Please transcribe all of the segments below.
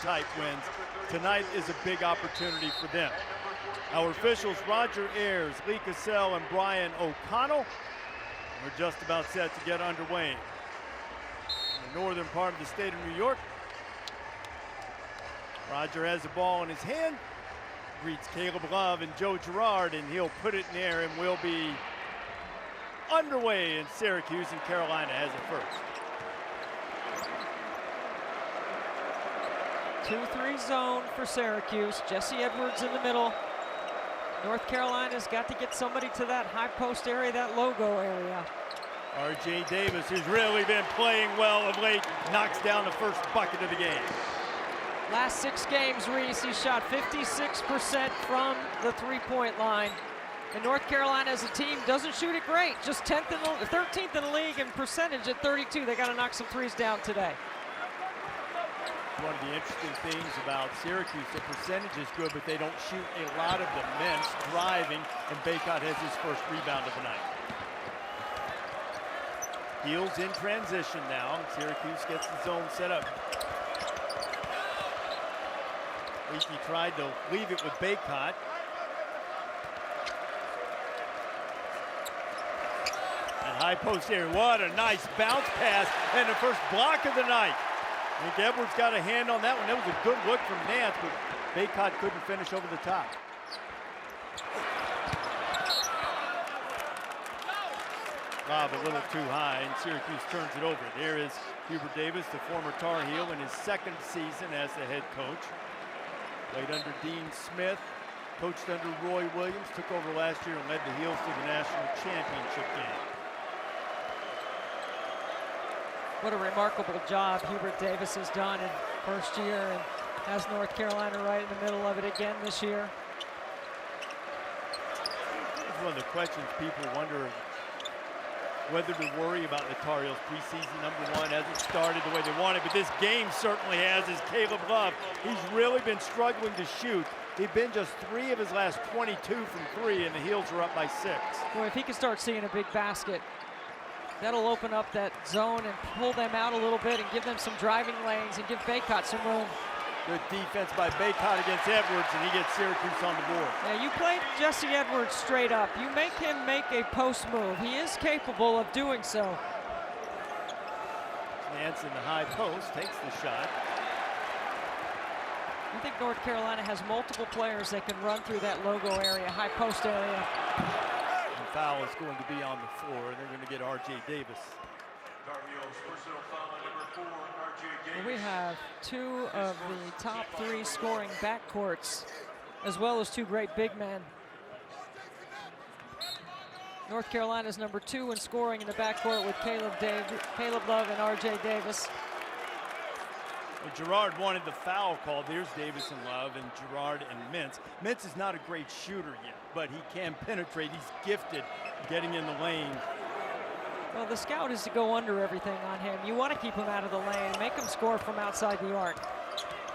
type wins. Tonight is a big opportunity for them. Our officials, Roger Ayers, Lee Cassell, and Brian O'Connell, are just about set to get underway. In the northern part of the state of New York, Roger has the ball in his hand, greets Caleb Love and Joe Girard, and he'll put it in the air, and we'll be underway in Syracuse, and Carolina has it first. 2-3 zone for Syracuse. Jesse Edwards in the middle. North Carolina's got to get somebody to that high post area, that logo area. R.J. Davis, who's really been playing well of late, knocks down the first bucket of the game. Last 6 games, Reese, he shot 56% from the three-point line. And North Carolina as a team doesn't shoot it great, just 13th in the league in percentage at 32. They got to knock some threes down today. One of the interesting things about Syracuse, the percentage is good, but they don't shoot a lot of them. Nance driving, and Bacot has his first rebound of the night. Heels in transition now. Syracuse gets the zone set up. Leakey tried to leave it with Bacot. And high post area, what a nice bounce pass, and the first block of the night. I think Edwards got a hand on that one. That was a good look from Nance, but Bacot couldn't finish over the top. Lob a little too high, and Syracuse turns it over. There is Hubert Davis, the former Tar Heel, in his second season as the head coach. Played under Dean Smith, coached under Roy Williams, took over last year and led the Heels to the national championship game. What a remarkable job Hubert Davis has done in first year, and has North Carolina right in the middle of it again this year. It's one of the questions people wonder whether to worry about the Tar Heels. Preseason #1 hasn't started the way they wanted, but this game certainly has. Is Caleb Love. He's really been struggling to shoot. He'd been just 3 of his last 22 from 3, and the Heels are up by 6. Boy, if he can start seeing a big basket, that'll open up that zone and pull them out a little bit and give them some driving lanes and give Bacot some room. Good defense by Bacot against Edwards, and he gets Syracuse on the board. Yeah, you played Jesse Edwards straight up. You make him make a post move. He is capable of doing so. Nance in the high post takes the shot. I think North Carolina has multiple players that can run through that logo area, high post area. The foul is going to be on the floor, and they're going to get R.J. Davis. We have 2 of the top 3 scoring backcourts, as well as 2 great big men. North Carolina's #2 in scoring in the backcourt with Caleb Love and R.J. Davis. Well, Girard wanted the foul called. There's Davis and Love, and Girard and Mintz. Mintz is not a great shooter yet, but he can penetrate. He's gifted getting in the lane. Well, the scout is to go under everything on him. You want to keep him out of the lane, make him score from outside the arc.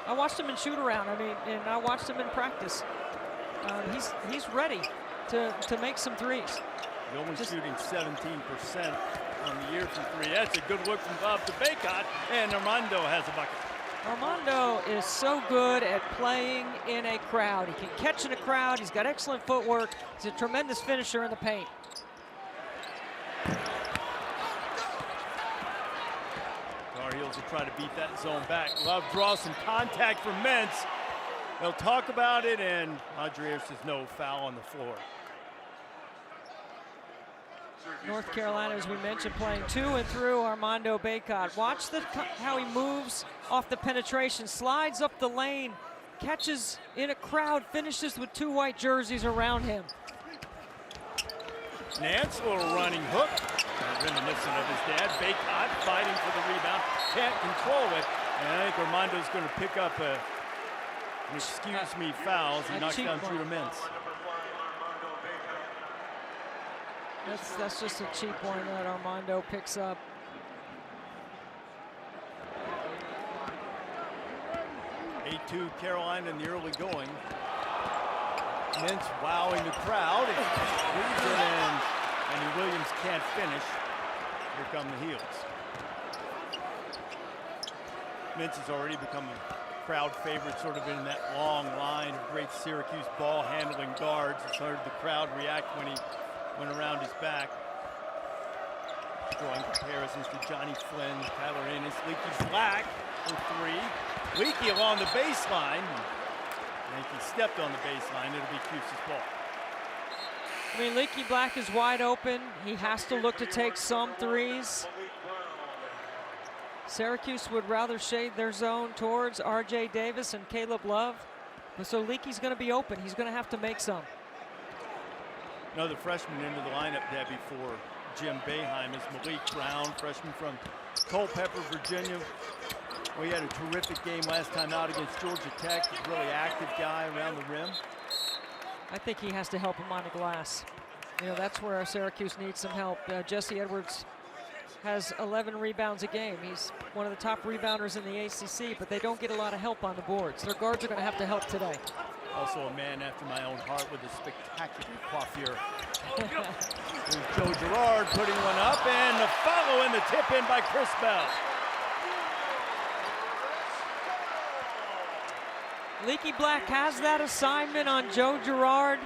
I watched him in shoot around, and I watched him in practice. He's ready to make some threes. He's only shooting 17% on the year from 3. That's a good look from Love to Bacot, and Armando has a bucket. Armando is so good at playing in a crowd. He can catch in a crowd. He's got excellent footwork. He's a tremendous finisher in the paint. Tar Heels will try to beat that zone back. Love draws some contact from Mintz. They'll talk about it, and Roger Ayers says no, foul on the floor. North Carolina, as we mentioned, playing to and through Armando Bacot. Watch how he moves off the penetration, slides up the lane, catches in a crowd, finishes with 2 white jerseys around him. Nance, a little running hook. Reminiscent of his dad. Bacot fighting for the rebound, can't control it. And I think Armando's going to pick up an excuse me foul as he knocks down Judah Mintz. That's just a cheap one that Armando picks up. (8-2) Carolina in the early going. Mintz wowing the crowd. And Williams can't finish. Here come the Heels. Mintz has already become a crowd favorite, sort of in that long line of great Syracuse ball handling guards. It's heard the crowd react when he went around his back. Drawing comparisons to Johnny Flynn, Tyler Ennis, Leaky Black for three. Leaky along the baseline. I think he stepped on the baseline. It'll be Cuse's ball. I mean, Leaky Black is wide open. He has to look to take some threes. Syracuse would rather shade their zone towards R.J. Davis and Caleb Love. But so Leaky's going to be open. He's going to have to make some. Another freshman into the lineup, Debbie, for Jim Boeheim is Malik Brown, freshman from Culpeper, Virginia. Well, he had a terrific game last time out against Georgia Tech. He's a really active guy around the rim. I think he has to help him on the glass. You know, that's where Syracuse needs some help. Jesse Edwards has 11 rebounds a game. He's one of the top rebounders in the ACC, but they don't get a lot of help on the boards. Their guards are going to have to help today. Also a man after my own heart with a spectacular coiffure. There's Joe Girard putting one up, and the follow and the tip in by Chris Bell. Leaky Black has that assignment on Joe Girard.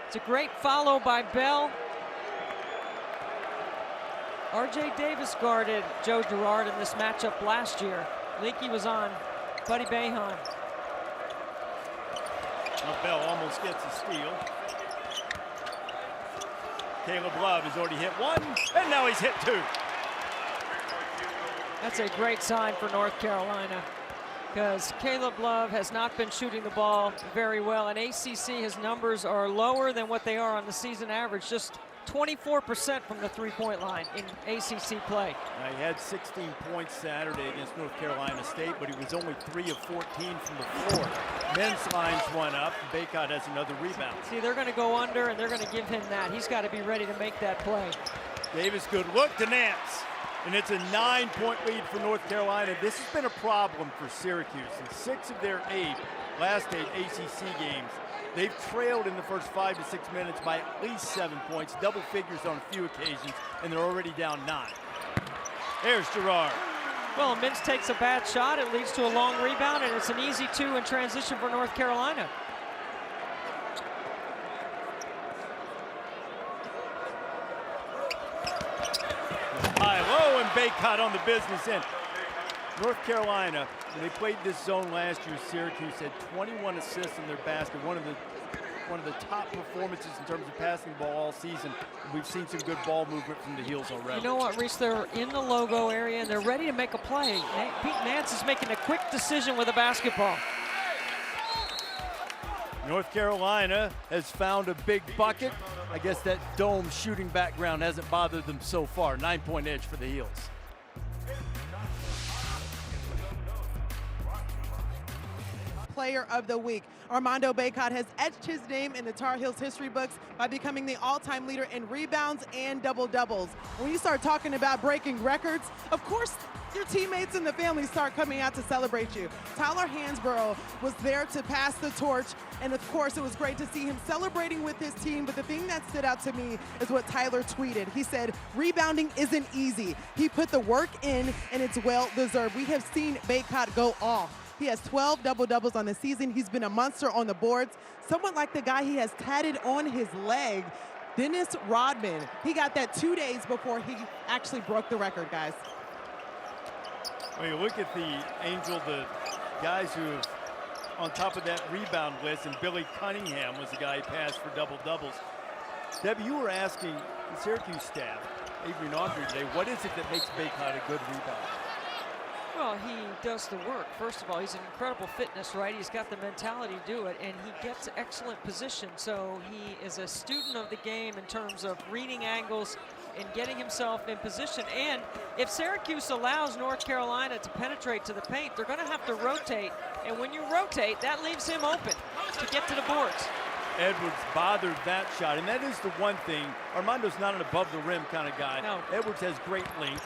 It's a great follow by Bell. R.J. Davis guarded Joe Girard in this matchup last year. Leaky was on Buddy Boeheim. Bell almost gets a steal. Caleb Love has already hit one, and now he's hit two. That's a great sign for North Carolina, because Caleb Love has not been shooting the ball very well. In ACC, his numbers are lower than what they are on the season average, just 24% from the three-point line in ACC play. He had 16 points Saturday against North Carolina State, but he was only 3 of 14 from the floor. Men's lines one up. Bacot has another rebound. See, they're going to go under, and they're going to give him that. He's got to be ready to make that play. Davis, good look to Nance. And it's a 9-point lead for North Carolina. This has been a problem for Syracuse. In 6 of their last 8 ACC games, they've trailed in the first 5 to 6 minutes by at least 7 points, double figures on a few occasions, and they're already down 9. There's Girard. Well, Mintz takes a bad shot. It leads to a long rebound, and it's an easy 2 in transition for North Carolina. High-low, and Bacot on the business end. North Carolina, when they played this zone last year, Syracuse had 21 assists in their basket, one of the top performances in terms of passing the ball all season. We've seen some good ball movement from the heels already. You know what, Reese? They're in the logo area, and they're ready to make a play. Pete Nance is making a quick decision with a basketball. North Carolina has found a big bucket. I guess that dome shooting background hasn't bothered them so far. 9-point edge for the Heels. Player of the Week. Armando Bacot has etched his name in the Tar Heels history books by becoming the all-time leader in rebounds and double-doubles. When you start talking about breaking records, of course, your teammates and the family start coming out to celebrate you. Tyler Hansborough was there to pass the torch, and of course, it was great to see him celebrating with his team, but the thing that stood out to me is what Tyler tweeted. He said, rebounding isn't easy. He put the work in, and it's well-deserved. We have seen Bacot go off. He has 12 double-doubles on the season. He's been a monster on the boards. Someone like the guy he has tatted on his leg, Dennis Rodman. He got that 2 days before he actually broke the record, guys. When you look at the Angel, the guys who are on top of that rebound list, and Billy Cunningham was the guy who passed for double-doubles. Debbie, you were asking the Syracuse staff, Adrian Audrey today, what is it that makes Bacot a good rebounder? Well, he does the work. First of all, he's an incredible fitness, right? He's got the mentality to do it, and he gets excellent position. So he is a student of the game in terms of reading angles and getting himself in position. And if Syracuse allows North Carolina to penetrate to the paint, they're going to have to rotate. And when you rotate, that leaves him open to get to the boards. Edwards bothered that shot, and that is the one thing. Armando's not an above-the-rim kind of guy. No. Edwards has great length.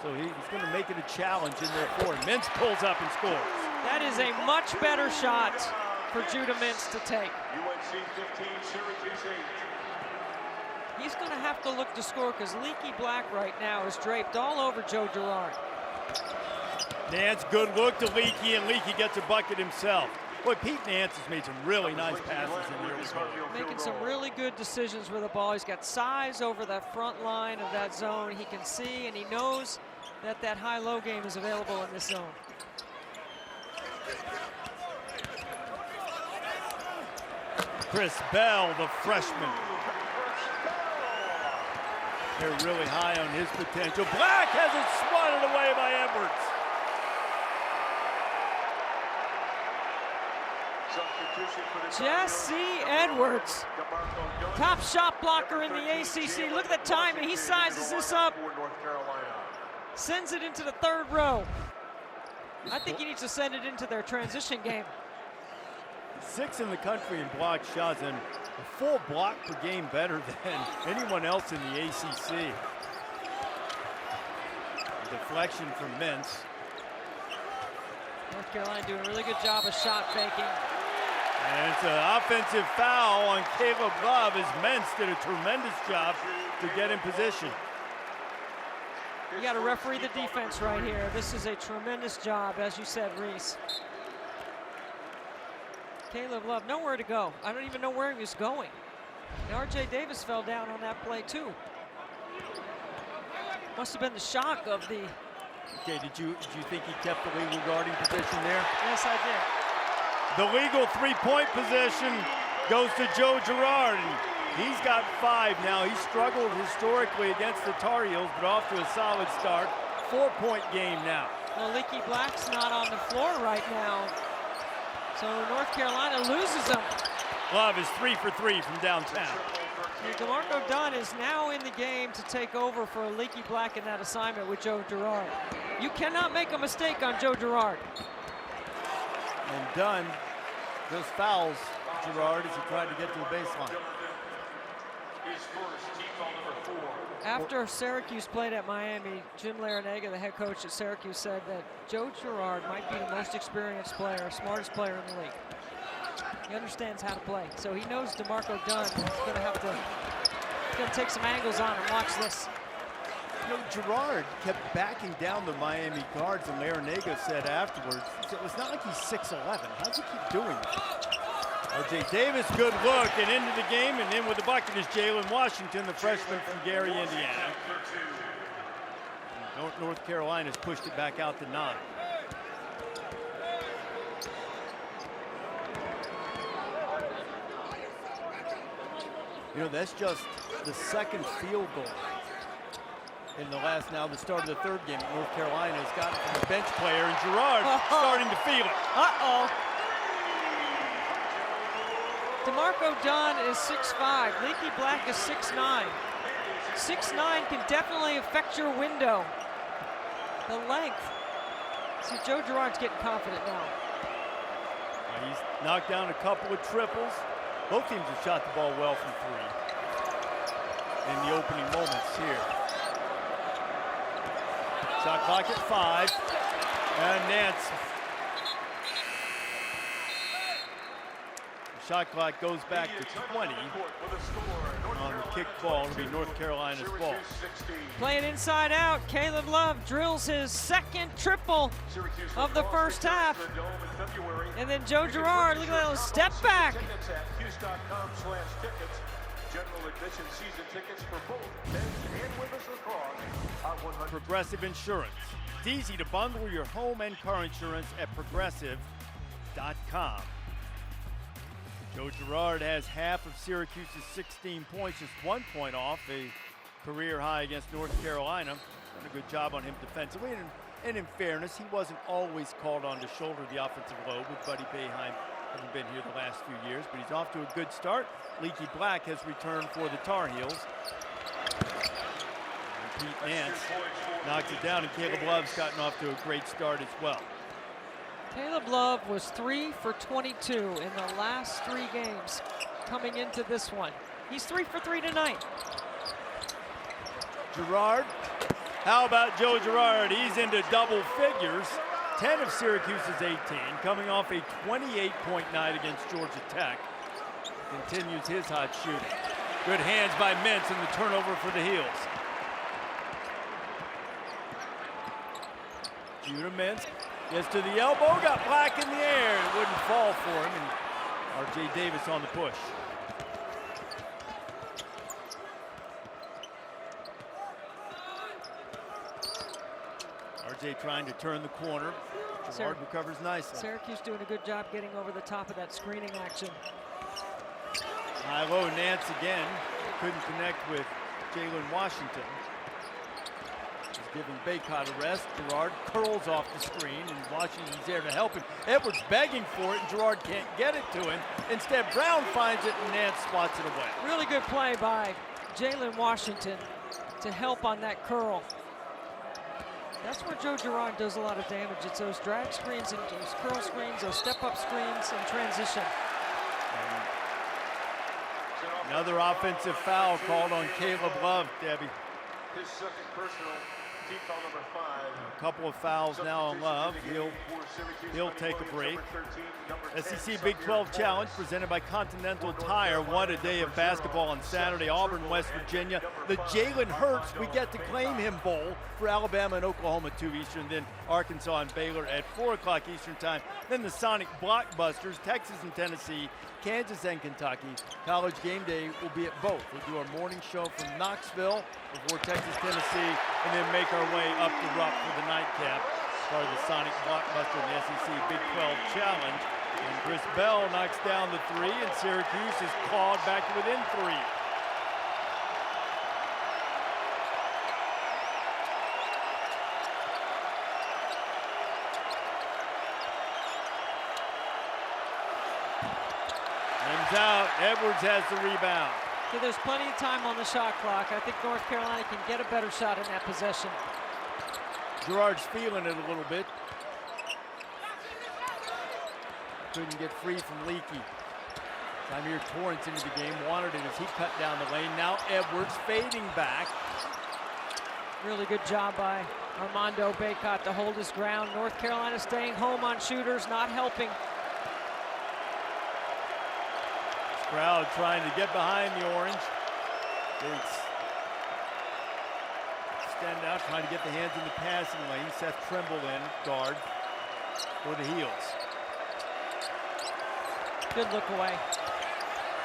So he's going to make it a challenge in there for him. Mintz pulls up and scores. That is a much better shot for Judah Mintz to take. UNC 15, Syracuse 8. He's going to have to look to score because Leaky Black right now is draped all over Joe Girard. Nance, good look to Leakey, and Leakey gets a bucket himself. Boy, Pete Nance has made some really nice passes in the early going. Making some really good decisions with the ball. He's got size over that front line of that zone. He can see, and he knows that that high-low game is available in this zone. Chris Bell, the freshman. They're really high on his potential. Black has it swatted away by Edwards. Jesse Edwards, top shot blocker in the ACC. Look at the timing. He sizes this up, sends it into the third row. I think he needs to send it into their transition game. 6th in the country in block shots, and a full block per game better than anyone else in the ACC. Deflection from Mintz. North Carolina doing a really good job of shot faking. And it's an offensive foul on Caleb Love as Mintz did a tremendous job to get in position. You got to referee the defense right here. This is a tremendous job, as you said, Reese. Caleb Love, nowhere to go. I don't even know where he was going. And R.J. Davis fell down on that play, too. Must have been the shock of the... Okay, did you think he kept the legal guarding position there? Yes, I did. The legal three-point position goes to Joe Girard. He's got 5 now. He struggled historically against the Tar Heels, but off to a solid start. 4-point game now. Well, Leaky Black's not on the floor right now. So North Carolina loses him. Love is 3 for 3 from downtown. DeMarco Dunn is now in the game to take over for Leaky Black in that assignment with Joe Girard. You cannot make a mistake on Joe Girard. And Dunn just fouls Girard as he tried to get to the baseline. After Syracuse played at Miami, Jim Larinaga, the head coach at Syracuse, said that Joe Girard might be the most experienced player, smartest player in the league. He understands how to play. So he knows DeMarco Dunn is going to have to take some angles on him. Watch this. You know, Girard kept backing down the Miami guards, and Larinaga said afterwards, so it's not like he's 6'11". How does he keep doing that? R.J. Davis, good look, and into the game, and in with the bucket is Jalen Washington, the freshman from Gary, Indiana. North Carolina's pushed it back out to 9. You know, that's just the second field goal in the start of the third game. North Carolina has gotten from the bench player, and Girard starting to feel it. Uh-oh. DeMarco Dunn is 6'5". Leaky Black is 6'9". 6'9" can definitely affect your window. The length. See, Joe Girard's getting confident now. He's knocked down a couple of triples. Both teams have shot the ball well from 3 in the opening moments here. Shot clock at 5. And Nance. The shot clock goes back to 20 on the kick ball. It'll be North Carolina's ball. Playing inside out, Caleb Love drills his second triple of the first half. And then Joe Girard, look at that little step back. Progressive Insurance. It's easy to bundle your home and car insurance at progressive.com. Joe Girard has half of Syracuse's 16 points, just 1 point off a career high against North Carolina. Done a good job on him defensively, and in fairness, he wasn't always called on to shoulder the offensive load with Buddy Boeheim having been here the last few years, but he's off to a good start. Leaky Black has returned for the Tar Heels. And Pete Nance knocks it down, and Caleb Love's gotten off to a great start as well. Caleb Love was 3 for 22 in the last 3 games coming into this one. He's 3 for 3 tonight. Girard, how about Joe Girard? He's into double figures. 10 of Syracuse's 18, coming off a 28-point night against Georgia Tech. Continues his hot shooting. Good hands by Mintz, and the turnover for the Heels. Judah Mintz gets to the elbow, got Black in the air. It wouldn't fall for him, and R.J. Davis on the push. R.J. trying to turn the corner. Girard recovers nicely. Syracuse doing a good job getting over the top of that screening action. High-low Nance again. Couldn't connect with Jalen Washington. He's giving Bacot a rest. Girard curls off the screen, and Washington's there to help him. Edwards begging for it, and Girard can't get it to him. Instead, Brown finds it, and Nance swats it away. Really good play by Jalen Washington to help on that curl. That's where Joe Girard does a lot of damage. It's those drag screens and those curl screens, those step-up screens and transition. Another offensive foul called on Caleb Love, Debbie. His second personal, team foul number 5. A couple of fouls now on Love. He'll take a break. SEC Big 12 Challenge presented by Continental Tire. What a day of basketball on Saturday. Auburn, West Virginia. The Jalen Hurts We Get to Claim Him Bowl for Alabama and Oklahoma 2 Eastern. Then Arkansas and Baylor at 4 o'clock Eastern time. Then the Sonic Blockbusters, Texas and Tennessee, Kansas and Kentucky. College Game Day will be at both. We'll do our morning show from Knoxville before Texas, Tennessee, and then make our way up to Rupp for the nightcap. Part of the Sonic Blockbuster in the SEC Big 12 Challenge. And Chris Bell knocks down the 3, and Syracuse is clawed back to within 3. Rims out. Edwards has the rebound. So there's plenty of time on the shot clock. I think North Carolina can get a better shot in that possession. Girard's feeling it a little bit. Couldn't get free from Leakey. Tymier Torrance into the game, wanted it as he cut down the lane. Now Edwards fading back. Really good job by Armando Bacot to hold his ground. North Carolina staying home on shooters, not helping. Crowd trying to get behind the orange. Gates stand out, trying to get the hands in the passing lane. Seth Trimble in, guard for the Heels. Good look away.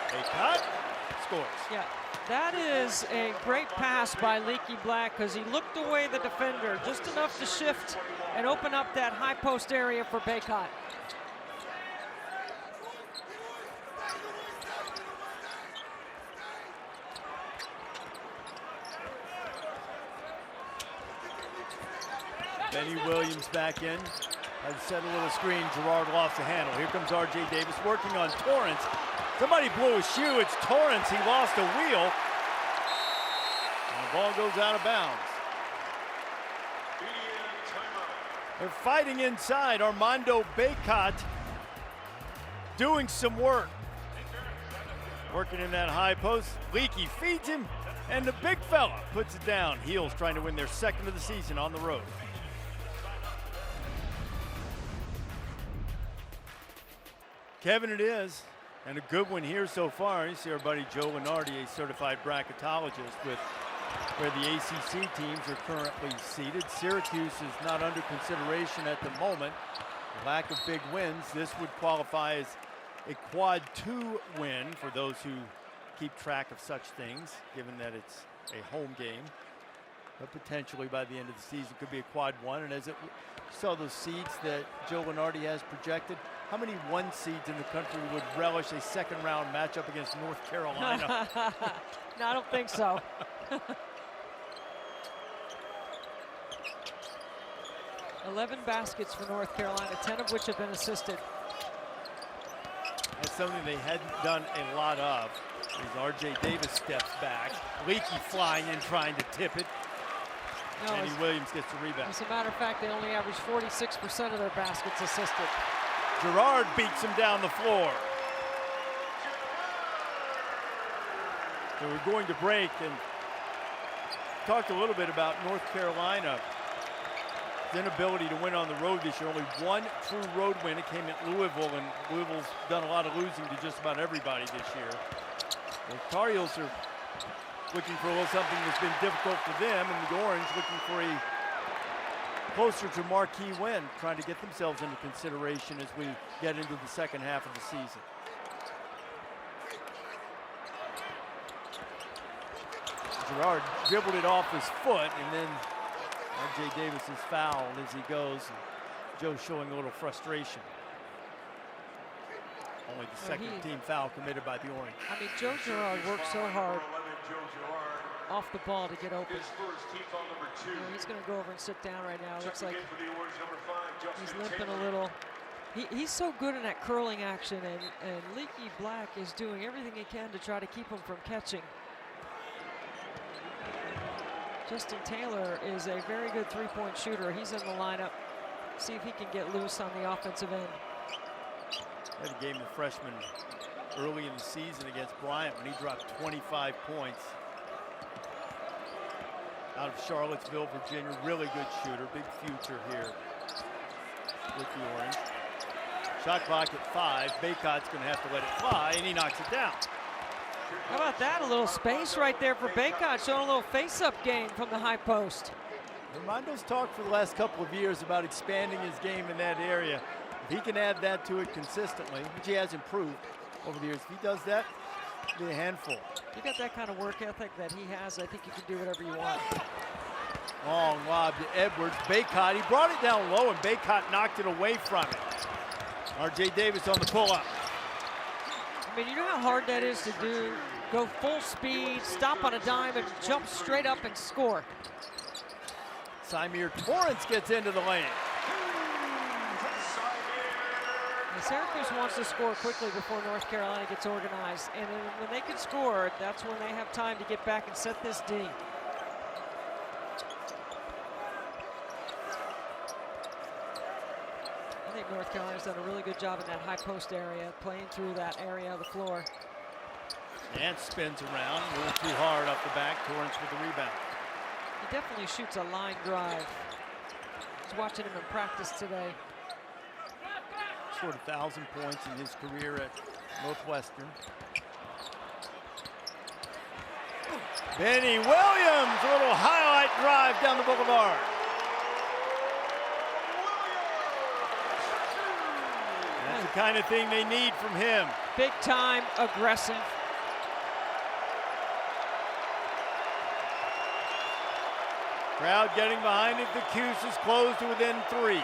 Bacot scores. Yeah, that is a great pass by Leaky Black because he looked away the defender just enough to shift and open up that high post area for Bacot. Benny Williams back in. Has set a little screen. Girard lost the handle. Here comes R.J. Davis working on Torrance. Somebody blew a shoe. It's Torrance. He lost a wheel. And the ball goes out of bounds. They're fighting inside. Armando Bacot doing some work. Working in that high post. Leakey feeds him, and the big fella puts it down. Heels trying to win their second of the season on the road. Kevin, it is, and a good one here so far. You see our buddy Joe Lenardi, a certified bracketologist, with where the ACC teams are currently seated. Syracuse is not under consideration at the moment. Lack of big wins. This would qualify as a quad 2 win for those who keep track of such things, given that it's a home game. But potentially by the end of the season could be a quad 1. And as it saw those seeds that Joe Lenardi has projected, how many 1 seeds in the country would relish a second round matchup against North Carolina? No, I don't think so. 11 baskets for North Carolina, 10 of which have been assisted. That's something they hadn't done a lot of. As R.J. Davis steps back. Leakey flying in, trying to tip it. No, Andy Williams gets the rebound. As a matter of fact, they only average 46% of their baskets assisted. Girard beats him down the floor. So we're going to break and talked a little bit about North Carolina's inability to win on the road this year. Only one true road win. It came at Louisville, and Louisville's done a lot of losing to just about everybody this year. The Tar Heels are looking for a little something that's been difficult for them, and the Orange looking for a closer to marquee win, trying to get themselves into consideration as we get into the second half of the season. Girard dribbled it off his foot, and then R.J. Davis is fouled as he goes. Joe showing a little frustration. Only the second team foul committed by the Orange. I mean, Joe Girard worked so hard off the ball to get open. You know, he's going to go over and sit down right now. It looks like he's limping a little. He's so good in that curling action, and Leaky Black is doing everything he can to try to keep him from catching. Justin Taylor is a very good three-point shooter. He's in the lineup. See if he can get loose on the offensive end. Had a game of freshman early in the season against Bryant when he dropped 25 points. Out of Charlottesville, Virginia, really good shooter, big future here with the Orange. Shot clock at 5. Bacot's going to have to let it fly, and he knocks it down. How about that? A little space right there for Bacot, showing a little face-up game from the high post. Armando's talked for the last couple of years about expanding his game in that area. If he can add that to it consistently, which he has improved over the years, if he does that, it'll be a handful. You got that kind of work ethic that he has, I think you can do whatever you want. Long lob to Edwards. Bacot, he brought it down low, and Bacot knocked it away from him. R.J. Davis on the pull-up. I mean, you know how hard that is to do? Go full speed, stop on a dime, and jump straight up and score. Symir Torrance gets into the lane. And Syracuse wants to score quickly before North Carolina gets organized. And then when they can score, that's when they have time to get back and set this D. I think North Carolina's done a really good job in that high post area, playing through that area of the floor. Nance spins around, a little too hard up the back. Torrance with the rebound. He definitely shoots a line drive. I was watching him in practice today. Scored 1,000 points in his career at Northwestern. Benny Williams, a little highlight drive down the boulevard. That's the kind of thing they need from him. Big time, aggressive. Crowd getting behind it. The Cuse is closed to within 3.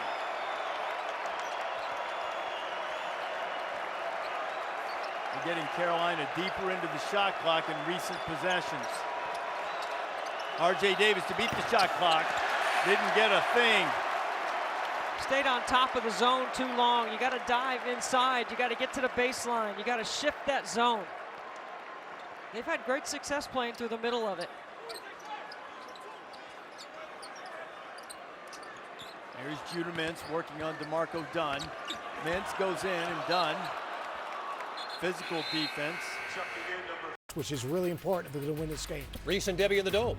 They're getting Carolina deeper into the shot clock in recent possessions. R.J. Davis to beat the shot clock. Didn't get a thing. Stayed on top of the zone too long. You got to dive inside. You got to get to the baseline. You got to shift that zone. They've had great success playing through the middle of it. Here's Judah Mintz working on DeMarco Dunn. Mintz goes in, and Dunn, physical defense. Which is really important if we're going to win this game. Reese and Debbie in the Dome.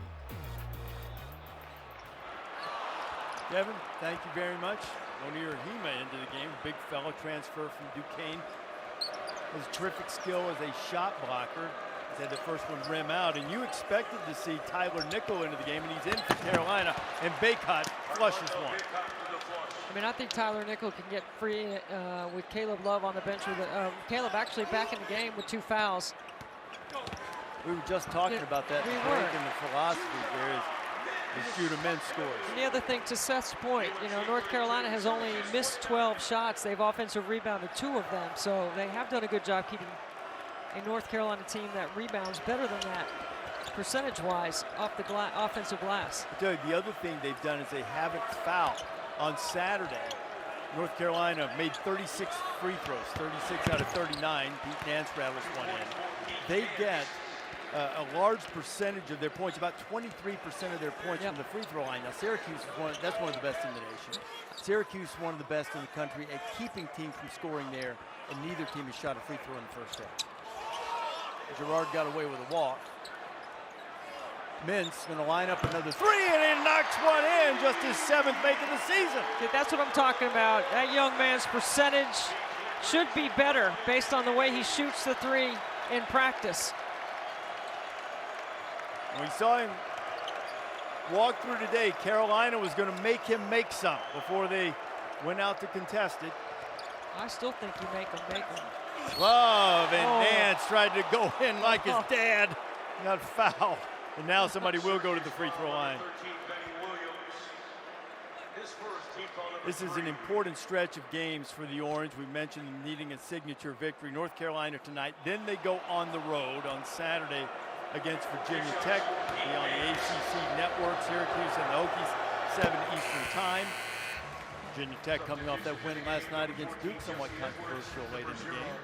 Devin, thank you very much. Onir Hima into the game. Big fella, transfer from Duquesne. Has terrific skill as a shot blocker. He's had the first one rim out, and you expected to see Tyler Nickel into the game, and he's in for Carolina, and Bacot flushes one. I mean, I think Tyler Nickel can get free with Caleb Love on the bench. With Caleb actually back in the game with 2 fouls. We were just talking about that we break were. in the philosophy there is Judah Mintz scores. And the other thing, to Seth's point, you know, North Carolina has only missed 12 shots. They've offensive rebounded 2 of them, so they have done a good job keeping a North Carolina team that rebounds better than that, percentage-wise, off the offensive glass. I tell you, the other thing they've done is they haven't fouled. On Saturday, North Carolina made 36 free throws, 36 out of 39. Pete Nance rattles one in. They get a large percentage of their points, about 23% of their points from the free throw line. Now, Syracuse is that's one of the best in the nation. Syracuse is one of the best in the country at keeping teams from scoring there, and neither team has shot a free throw in the first half. Girard got away with a walk. Mintz going to line up another 3, and he knocks one in, just his 7th make of the season. That's what I'm talking about. That young man's percentage should be better based on the way he shoots the 3 in practice. We saw him walked through today, Carolina was going to make him make some before they went out to contest it. I still think you make them. Love, and Nance tried to go in like his dad. Got fouled. And now somebody will go to the free throw line. This is an important stretch of games for the Orange. We mentioned them needing a signature victory. North Carolina tonight. Then they go on the road on Saturday against Virginia Tech. Be on the ACC network, Syracuse and the Hokies, 7 Eastern time. Virginia Tech coming off that win last night against Duke, somewhat controversial late in the game.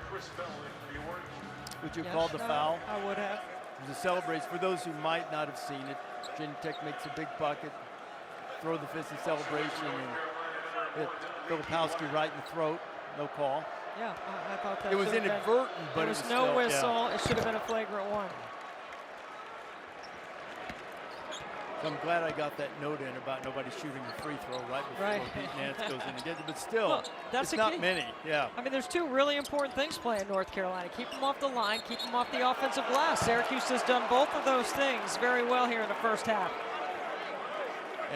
Would you have called the foul? I would have. It was a celebration. For those who might not have seen it, Virginia Tech makes a big bucket, throw the fist in celebration, and hit Filipowski right in the throat. No call. Yeah, I thought that it was inadvertent, but there was no still, whistle. Yeah. It should have been a flagrant one. So I'm glad I got that note in about nobody shooting a free throw right before Pete Nance goes in and gets it. But still, well, that's it's not many. Yeah. I mean, there's two really important things playing North Carolina. Keep them off the line, keep them off the offensive glass. Syracuse has done both of those things very well here in the first half.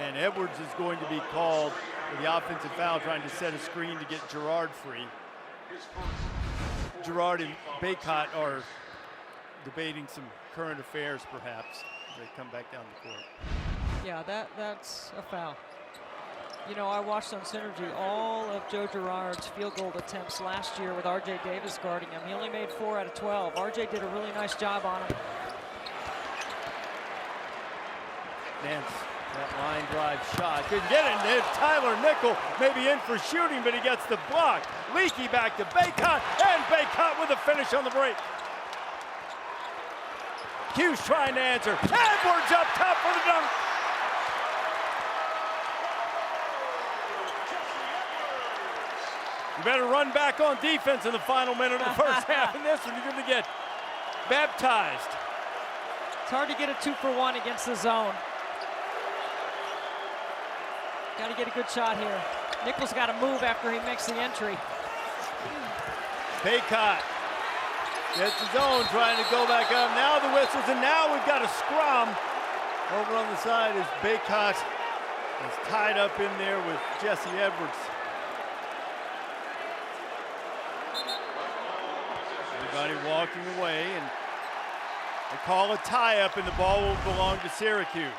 And Edwards is going to be called for the offensive foul, trying to set a screen to get Girard free. Girard and Bacot are debating some current affairs, perhaps, as they come back down the court. Yeah, that's a foul. You know, I watched on Synergy all of Joe Girard's field goal attempts last year with R.J. Davis guarding him. He only made 4 out of 12. R.J. did a really nice job on him. Nance, that line drive shot. Couldn't get it. And Tyler Nickel maybe in for shooting, but he gets the block. Leaky back to Bacot, and Bacot with a finish on the break. Hughes trying to answer. Edwards up top for the dunk. You better run back on defense in the final minute of the first half. In this one, you're going to get baptized. It's hard to get a 2-for-1 against the zone. Got to get a good shot here. Nichols got to move after he makes the entry. Bacot gets his own, trying to go back up. Now the whistles, and now we've got a scrum. Over on the side is Bacot. Is tied up in there with Jesse Edwards. Everybody walking away, and they call a tie-up, and the ball will belong to Syracuse.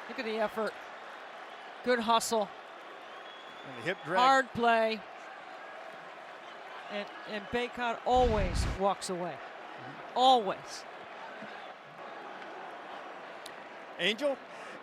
Look at the effort. Good hustle. And the hip drag. Hard play. And Bacot always walks away. Always. Angel?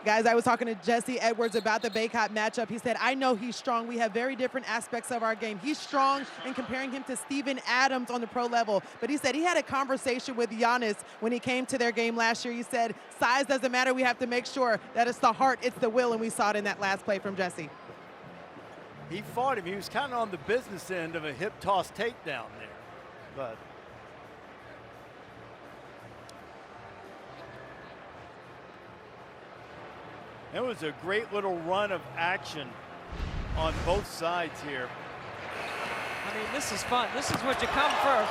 Guys, I was talking to Jesse Edwards about the Bacot matchup. He said, I know he's strong. We have very different aspects of our game. He's strong, and comparing him to Steven Adams on the pro level. But he said he had a conversation with Giannis when he came to their game last year. He said, size doesn't matter. We have to make sure that it's the heart, it's the will, and we saw it in that last play from Jesse. He fought him. He was kind of on the business end of a hip toss takedown there. But it was a great little run of action on both sides here. I mean, this is fun. This is what you come for.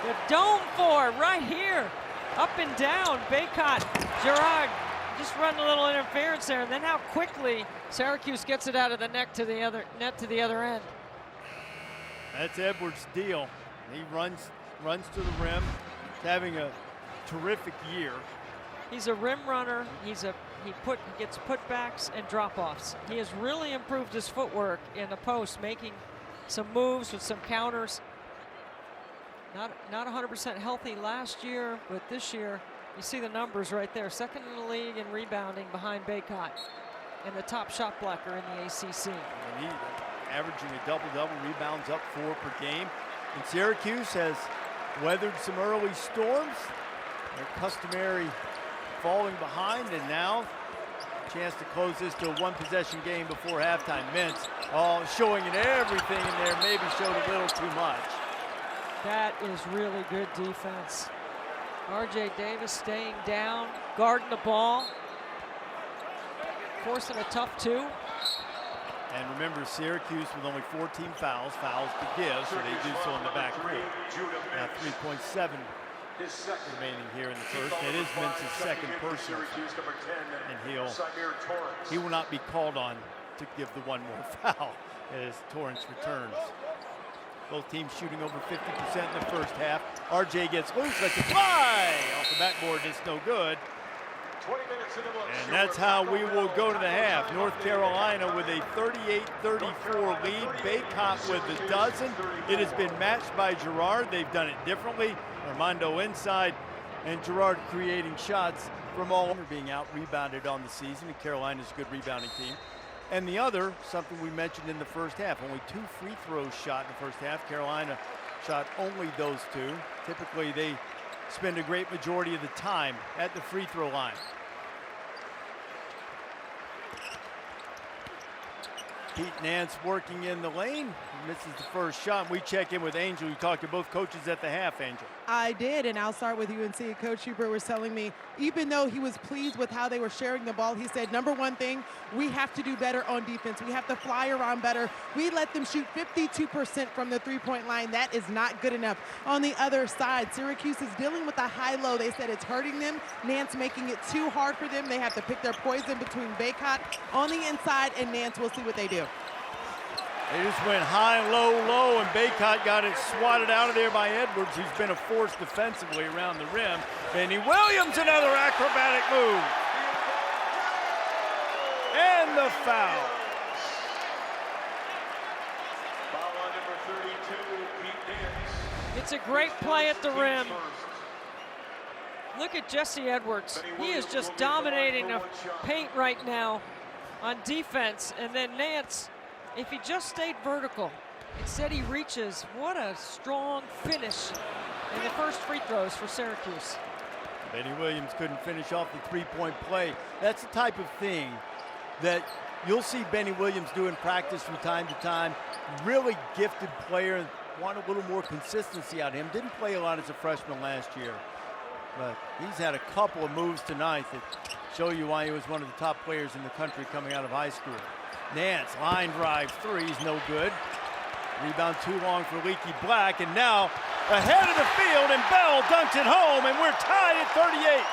The dome for right here. Up and down. Bacot, Girard just running a little interference there. And then how quickly Syracuse gets it out of the net to the other end. That's Edwards' deal. He runs to the rim. He's having a terrific year. He's a rim runner. He gets putbacks and drop-offs. He has really improved his footwork in the post, making some moves with some counters. Not 100% healthy last year, but this year, you see the numbers right there. Second in the league in rebounding behind Bacot, and the top shot blocker in the ACC. And he's averaging a double-double, rebounds up 4 per game. And Syracuse has weathered some early storms. Their customary falling behind, and now a chance to close this to a 1-possession game before halftime. Mintz showing it everything in there, maybe showed a little too much. That is really good defense. R.J. Davis staying down, guarding the ball, forcing a tough 2. And remember, Syracuse with only 14 fouls to give, so they do so in the backcourt. Now 3.7 His second. remaining here in the Team first. foul It is number Mintz's 5, second checking in for personal, Syracuse, number 10, and Torrance. he will not be called on to give the one more foul as Torrance returns. Both teams shooting over 50% in the first half. RJ gets loose, lets it fly off the backboard. It's no good. 20 minutes in the books. And that's how we will go to the half. North Carolina with a 38-34 lead. Bacot with a dozen. It has been matched by Girard. They've done it differently. Armando inside, and Girard creating shots from all over, being out rebounded on the season. And Carolina's a good rebounding team. And the other, something we mentioned in the first half, only 2 free throws shot in the first half. Carolina shot only those 2. Typically, they spend a great majority of the time at the free throw line. Pete Nance working in the lane, misses the first shot. We check in with Angel. You talked to both coaches at the half, Angel. I did, and I'll start with UNC. Coach Hubert was telling me, even though he was pleased with how they were sharing the ball, he said, number one thing, we have to do better on defense. We have to fly around better. We let them shoot 52% from the three-point line. That is not good enough. On the other side, Syracuse is dealing with a high-low. They said it's hurting them. Nance making it too hard for them. They have to pick their poison between Bacot on the inside and Nance. We'll see what they do. They just went high, low, low, and Bacot got it swatted out of there by Edwards, who's been a force defensively around the rim. Benny Williams, another acrobatic move. And the foul. Foul on number 32, Pete Nance. It's a great play at the rim. Look at Jesse Edwards. He is just dominating the paint right now on defense. And then Nance, if he just stayed vertical, instead he reaches. What a strong finish in the first free throws for Syracuse. Benny Williams couldn't finish off the three-point play. That's the type of thing that you'll see Benny Williams do in practice from time to time. Really gifted player, want a little more consistency out of him. Didn't play a lot as a freshman last year, but he's had a couple of moves tonight that show you why he was one of the top players in the country coming out of high school. Nance, line drive, three's no good. Rebound too long for Leaky Black, and now ahead of the field, and Bell dunks it home, and we're tied at 38.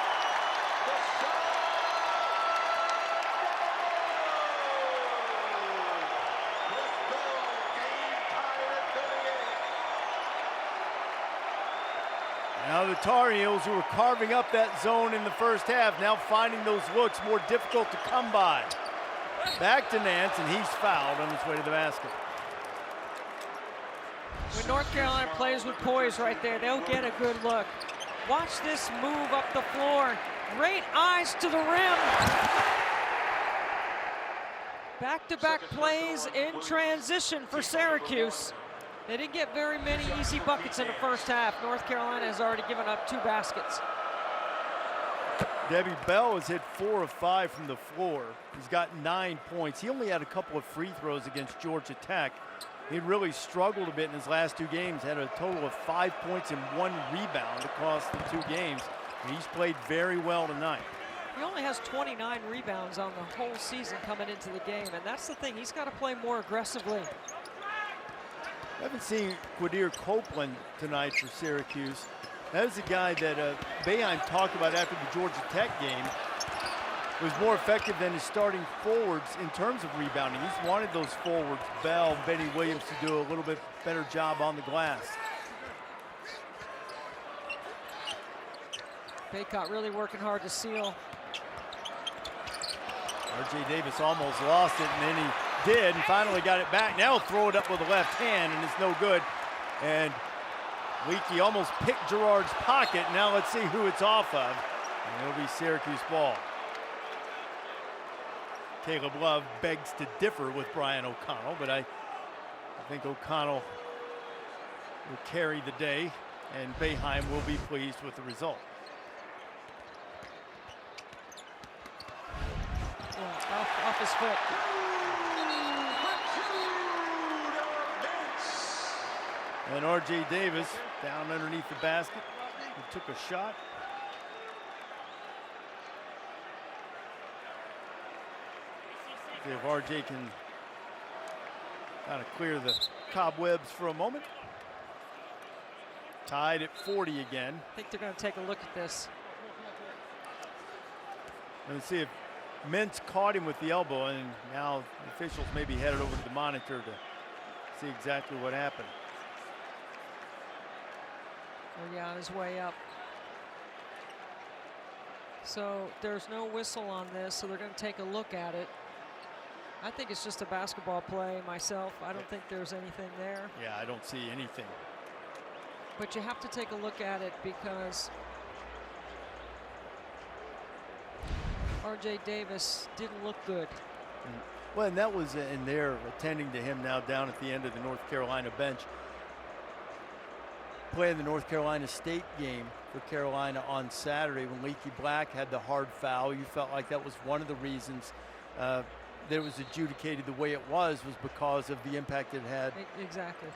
Now the Tar Heels, who were carving up that zone in the first half, now finding those looks more difficult to come by. Back to Nance, and he's fouled on his way to the basket. When North Carolina plays with poise right there, they'll get a good look. Watch this move up the floor. Great eyes to the rim. Back-to-back plays in transition for Syracuse. They didn't get very many easy buckets in the first half. North Carolina has already given up 2 baskets. Debbie Bell has hit 4 of 5 from the floor. He's got 9 points. He only had a couple of free throws against Georgia Tech. He really struggled a bit in his last 2 games, had a total of 5 points and 1 rebound across the 2 games. He's played very well tonight. He only has 29 rebounds on the whole season coming into the game, and that's the thing. He's got to play more aggressively. I haven't seen Quadir Copeland tonight for Syracuse. That is a guy that Boeheim talked about after the Georgia Tech game. Was more effective than his starting forwards in terms of rebounding. He's wanted those forwards, Bell, Benny Williams, to do a little bit better job on the glass. Bacot really working hard to seal. RJ Davis almost lost it, and then he did, and finally got it back. Now he'll throw it up with the left hand, and it's no good. And Leaky almost picked Girard's pocket. Now let's see who it's off of. And it'll be Syracuse ball. Caleb Love begs to differ with Brian O'Connell, but I think O'Connell will carry the day, and Boeheim will be pleased with the result. Yeah, off his foot. And R.J. Davis down underneath the basket. He took a shot. See if R.J. can kind of clear the cobwebs for a moment. tied at 40 again. I think they're going to take a look at this. Let's see if Mintz caught him with the elbow, and now the officials may be headed over to the monitor to see exactly what happened. Oh yeah, on his way up. So there's no whistle on this, so they're going to take a look at it. I think it's just a basketball play myself. I don't think there's anything there. Yeah, I don't see anything. But you have to take a look at it because R.J. Davis didn't look good. Well, and that was, and they're attending to him now down at the end of the North Carolina bench. Playing the North Carolina State game for Carolina on Saturday when Leaky Black had the hard foul. You felt like that was one of the reasons that it was adjudicated the way it was because of the impact it had. Exactly.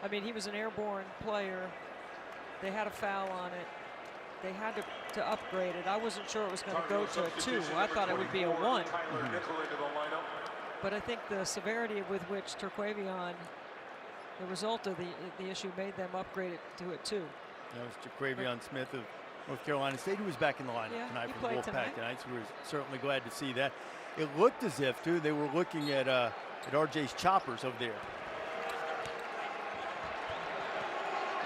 I mean, he was an airborne player. They had a foul on it. They had to upgrade it. I wasn't sure it was going to go to a 2. I thought it would be a 1. But I think the severity with which Terquavion, the result of the issue, made them upgrade it to a 2. That was Terquavion Smith of North Carolina State, who was back in the lineup tonight for the Wolfpack tonight, so we're certainly glad to see that. It looked as if, too, they were looking at RJ's choppers over there.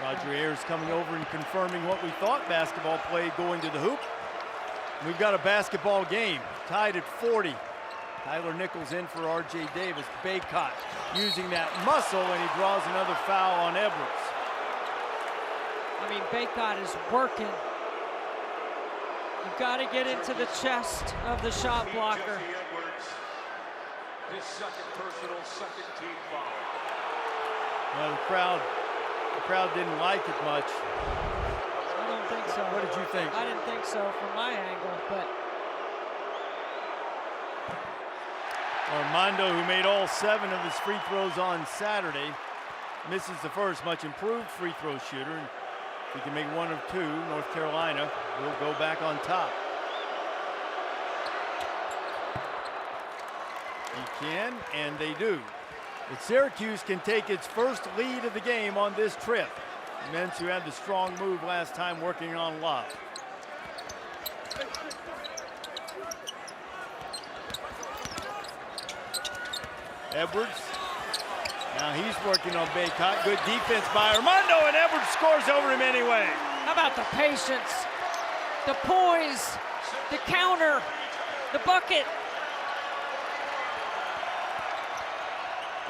Roger Ayers coming over and confirming what we thought basketball play going to the hoop. We've got a basketball game tied at 40. Tyler Nichols in for R.J. Davis. Bacot using that muscle, and he draws another foul on Edwards. I mean, Bacot is working. You've got to get into the chest of the shot blocker. His second personal, second team foul. Well, the crowd didn't like it much. I don't think so. What did you think? I didn't think so from my angle, but Armando, who made all 7 of his free throws on Saturday, misses the first. Much improved free throw shooter. And if he can make 1 of 2, North Carolina will go back on top. He can, and they do. But Syracuse can take its first lead of the game on this trip. Mintz, who had the strong move last time, working on Love. Edwards. Now he's working on Bacot. Good defense by Armando, and Edwards scores over him anyway. how about the patience, the poise, the counter, the bucket?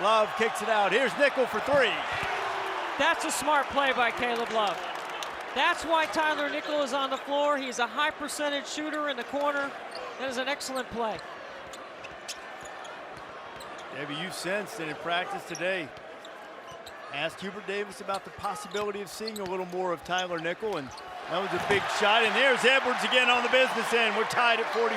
Love kicks it out. Here's Nickel for 3. That's a smart play by Caleb Love. That's why Tyler Nickel is on the floor. He's a high percentage shooter in the corner. That is an excellent play. Maybe you sensed it in practice today. Asked Hubert Davis about the possibility of seeing a little more of Tyler Nickel, and that was a big shot. And there's Edwards again on the business end. We're tied at 44.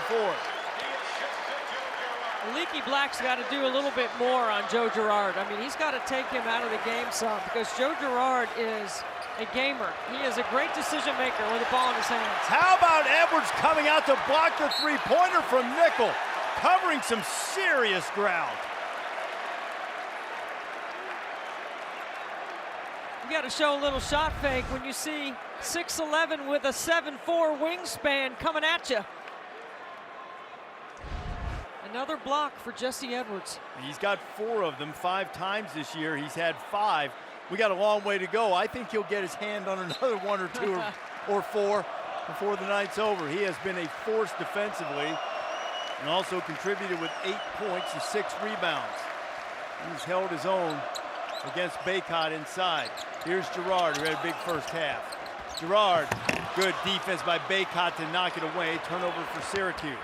Leaky Black's got to do a little bit more on Joe Girard. I mean, he's got to take him out of the game some, because Joe Girard is a gamer. He is a great decision maker with the ball in his hands. How about Edwards coming out to block the three-pointer from Nickel, covering some serious ground. You got to show a little shot fake when you see 6'11" with a 7'4" wingspan coming at you. Another block for Jesse Edwards. He's got 4 of them 5 times this year. He's had 5. We got a long way to go. I think he'll get his hand on another 1 or 2 or 4 before the night's over. He has been a force defensively and also contributed with 8 points and 6 rebounds. He's held his own against Bacot inside. Here's Girard, who had a big first half. Girard, good defense by Bacot to knock it away. Turnover for Syracuse.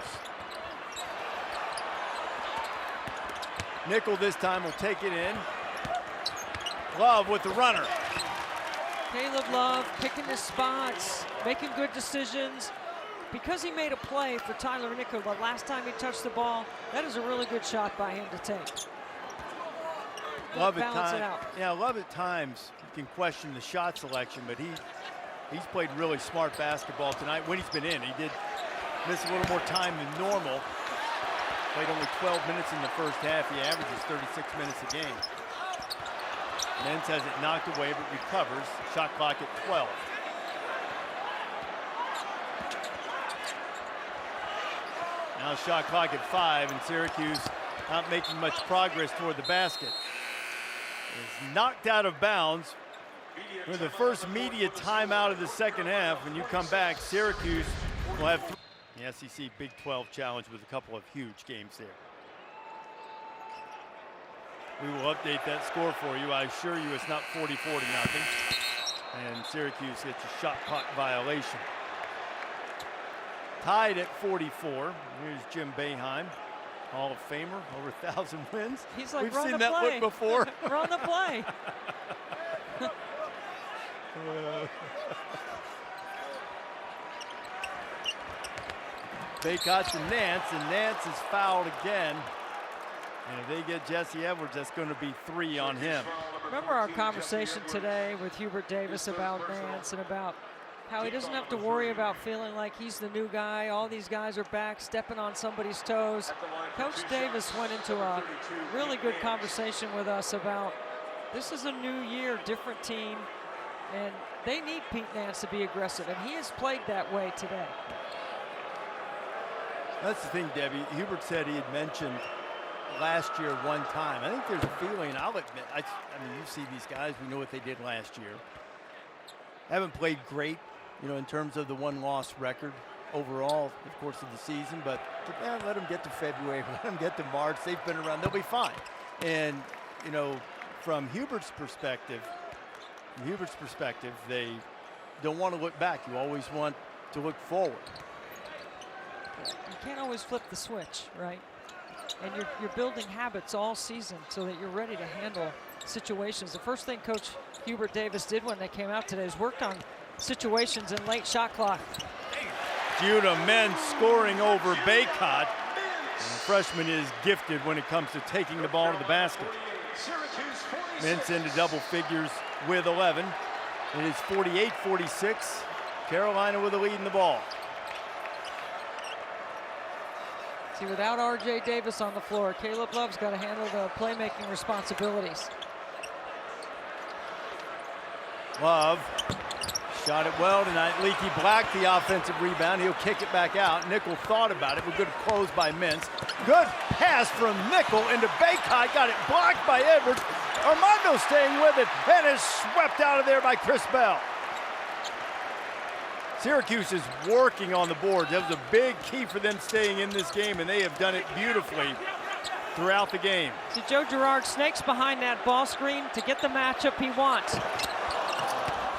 Nickel this time will take it in. Love with the runner. Caleb Love picking his spots, making good decisions. Because he made a play for Tyler Nickel the last time he touched the ball, that is a really good shot by him to take. Love at times, Love at times you can question the shot selection, but he's played really smart basketball tonight when he's been in. He did miss a little more time than normal. Played only 12 minutes in the first half. He averages 36 minutes a game. Nance has it knocked away but recovers. Shot clock at 12. Now shot clock at 5, and Syracuse not making much progress toward the basket. Is knocked out of bounds for the first media timeout of the second half. When you come back, Syracuse will have the SEC Big 12 Challenge with a couple of huge games there. We will update that score for you. I assure you it's not 44-0. And Syracuse gets a shot clock violation. Tied at 44. Here's Jim Boeheim, Hall of Famer, over 1,000 wins. He's like, we've run seen the that play. look before. Run the play. Bacot to Nance, and Nance is fouled again. And if they get Jesse Edwards, that's going to be 3 on him. Remember our conversation today with Hubert Davis about Nance and about how he doesn't have to worry about feeling like he's the new guy. All these guys are back, stepping on somebody's toes. Coach Davis went into a really good conversation with us about this is a new year, different team, and they need Pete Nance to be aggressive, and he has played that way today. That's the thing, Debbie. Hubert said he had mentioned last year one time. I think there's a feeling, I'll admit, I mean, you see these guys, we know what they did last year. Haven't played great, you know, in terms of the one-loss record overall, of course, of the season, but let them get to February, let them get to March. They've been around, they'll be fine. And, you know, from Hubert's perspective, they don't want to look back. You always want to look forward. You can't always flip the switch, right? And you're building habits all season so that you're ready to handle situations. The first thing Coach Hubert Davis did when they came out today is worked on situations in late shot clock. Judah Mintz scoring over Bacot. And the freshman is gifted when it comes to taking the ball to the basket. Mintz into double figures with 11. It is 48-46. Carolina with a lead in the ball. See, without R.J. Davis on the floor, Caleb Love's got to handle the playmaking responsibilities. Love shot it well tonight. Leaky Black, the offensive rebound. He'll kick it back out. Nickel thought about it, but good close by Mintz. Good pass from Nickel into Bacot. Got it blocked by Edwards. Armando staying with it and is swept out of there by Chris Bell. Syracuse is working on the board. That was a big key for them staying in this game, and they have done it beautifully throughout the game. See, Joe Girard snakes behind that ball screen to get the matchup he wants.